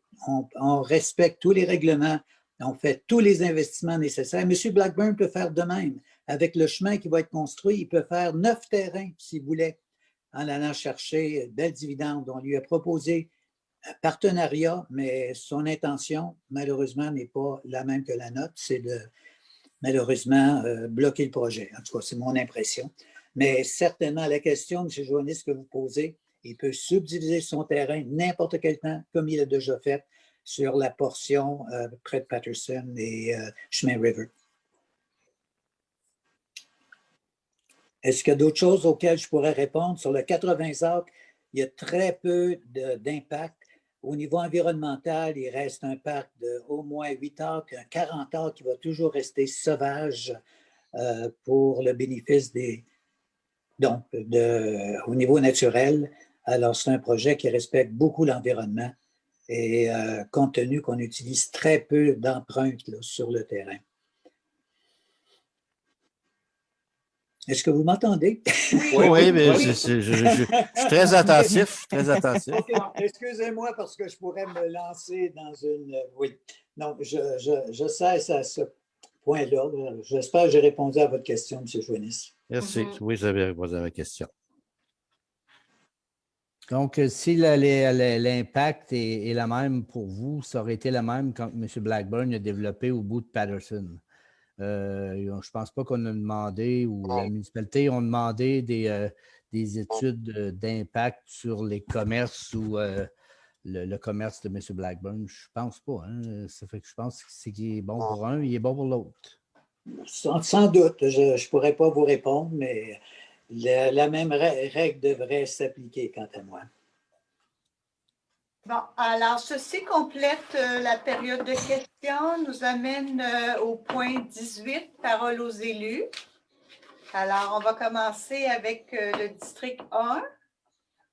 On respecte tous les règlements. On fait tous les investissements nécessaires. M. Blackburn peut faire de même. Avec le chemin qui va être construit, il peut faire 9 terrains s'il voulait, en allant chercher belles dividendes. On lui a proposé un partenariat, mais son intention, malheureusement, n'est pas la même que la nôtre. C'est de, malheureusement, bloquer le projet. En tout cas, c'est mon impression. Mais certainement, la question, M. Joannis, que vous posez, il peut subdiviser son terrain n'importe quel temps, comme il a déjà fait sur la portion près de Patterson et Chemin River. Est-ce qu'il y a d'autres choses auxquelles je pourrais répondre? Sur le 80 acres, il y a très peu d'impact. Au niveau environnemental, il reste un parc d'au moins 8 acres, un 40 acres qui va toujours rester sauvage pour le bénéfice au niveau naturel. Alors, c'est un projet qui respecte beaucoup l'environnement et compte tenu qu'on utilise très peu d'empreintes sur le terrain. Est-ce que vous m'entendez? Oui, mais je suis très attentif, très attentif. Okay, excusez-moi parce que je pourrais me lancer dans une... Oui, non, je cesse à ce point-là. J'espère que j'ai répondu à votre question, M. Joannis. Merci. Oui, j'avais répondu à ma question. Donc, si l'impact est la même pour vous, ça aurait été la même quand M. Blackburn a développé au bout de Patterson. Je ne pense pas qu'on a demandé, ou la municipalité a demandé des études d'impact sur les commerces ou le commerce de M. Blackburn. Je ne pense pas. Hein? Ça fait que je pense que c'est qu'il est bon pour un, il est bon pour l'autre. Sans doute. Je ne pourrais pas vous répondre, mais la même règle devrait s'appliquer quant à moi. Bon, alors, ceci complète la période de questions, nous amène au point 18, parole aux élus. Alors, on va commencer avec le district 1.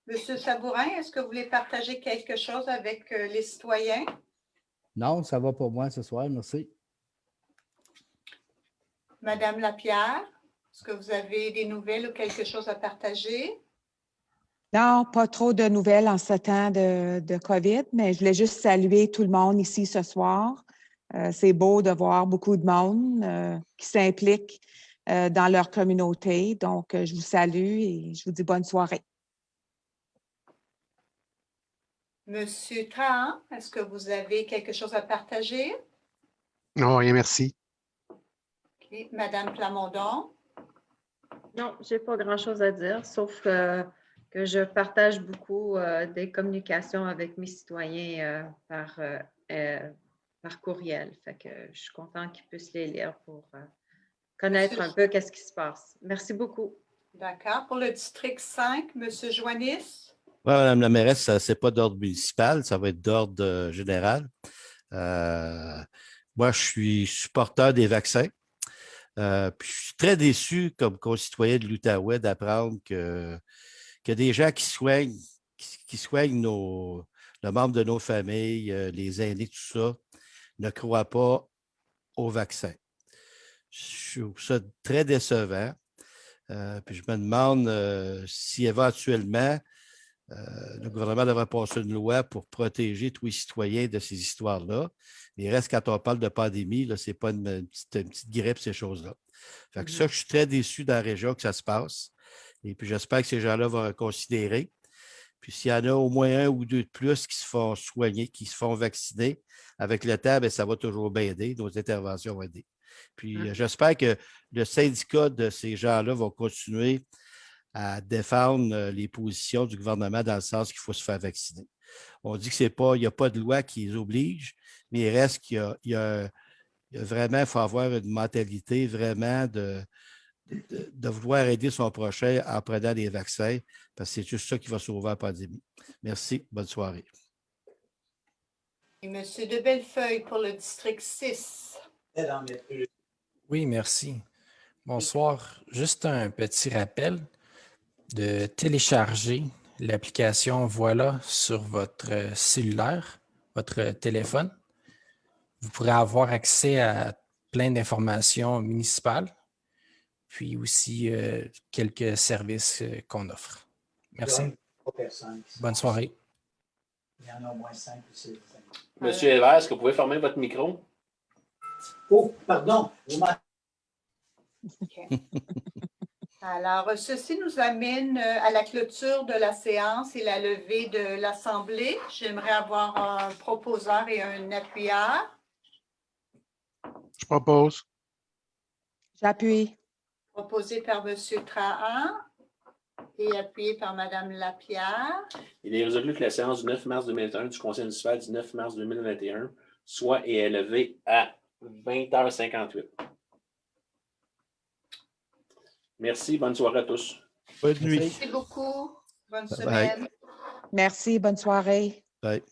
Monsieur Sabourin, est-ce que vous voulez partager quelque chose avec les citoyens? Non, ça va pour moi ce soir, merci. Madame Lapierre, est-ce que vous avez des nouvelles ou quelque chose à partager? Non, pas trop de nouvelles en ce temps de COVID, mais je voulais juste saluer tout le monde ici ce soir. C'est beau de voir beaucoup de monde qui s'implique dans leur communauté. Donc, je vous salue et je vous dis bonne soirée. Monsieur Trahan, est-ce que vous avez quelque chose à partager? Non, rien, merci. OK. Madame Plamondon? Non, je n'ai pas grand-chose à dire, sauf que je partage beaucoup des communications avec mes citoyens par courriel. Fait que je suis contente qu'ils puissent les lire pour connaître un peu qu'est-ce qui se passe. Merci beaucoup. D'accord. Pour le district 5, Monsieur Joannis? Oui, Madame la mairesse, ce n'est pas d'ordre municipal, ça va être d'ordre général. Moi, je suis supporter des vaccins. Puis je suis très déçu comme concitoyen de l'Outaouais d'apprendre que des gens qui soignent le membre de nos familles, les aînés, tout ça, ne croient pas au vaccin. Je trouve ça très décevant. Puis je me demande si éventuellement le gouvernement devrait passer une loi pour protéger tous les citoyens de ces histoires-là. Il reste, quand on parle de pandémie, ce n'est pas une petite grippe, ces choses-là. Fait que ça, je suis très déçu dans la région que ça se passe. Et puis, j'espère que ces gens-là vont reconsidérer. Puis, s'il y en a au moins un ou deux de plus qui se font soigner, qui se font vacciner, avec le temps, bien, ça va toujours bien aider. Nos interventions vont aider. Puis, j'espère que le syndicat de ces gens-là va continuer à défendre les positions du gouvernement dans le sens qu'il faut se faire vacciner. On dit qu'il n'y a pas de loi qui les oblige, mais il reste qu'il y a vraiment, il faut avoir une mentalité vraiment de vouloir aider son prochain en prenant des vaccins, parce que c'est juste ça qui va sauver la pandémie. Merci. Bonne soirée. Et Monsieur de Bellefeuille pour le district 6. Oui, merci. Bonsoir. Juste un petit rappel de télécharger l'application Voilà sur votre cellulaire, votre téléphone. Vous pourrez avoir accès à plein d'informations municipales, puis aussi quelques services qu'on offre. Merci. Bonne soirée. Il y en a au moins 5 ou 6. Monsieur Hébert, est-ce que vous pouvez fermer votre micro? Oh, pardon. Alors, ceci nous amène à la clôture de la séance et la levée de l'Assemblée. J'aimerais avoir un proposeur et un appuyeur. Je propose. J'appuie. Proposé par M. Trahan et appuyé par Mme Lapierre. Il est résolu que la séance du 9 mars 2021 du Conseil municipal du 9 mars 2021 soit et est levée à 20h58. Merci. Bonne soirée à tous. Bonne nuit. Merci beaucoup. Bonne Bye. semaine. Merci. Bonne soirée. Bye.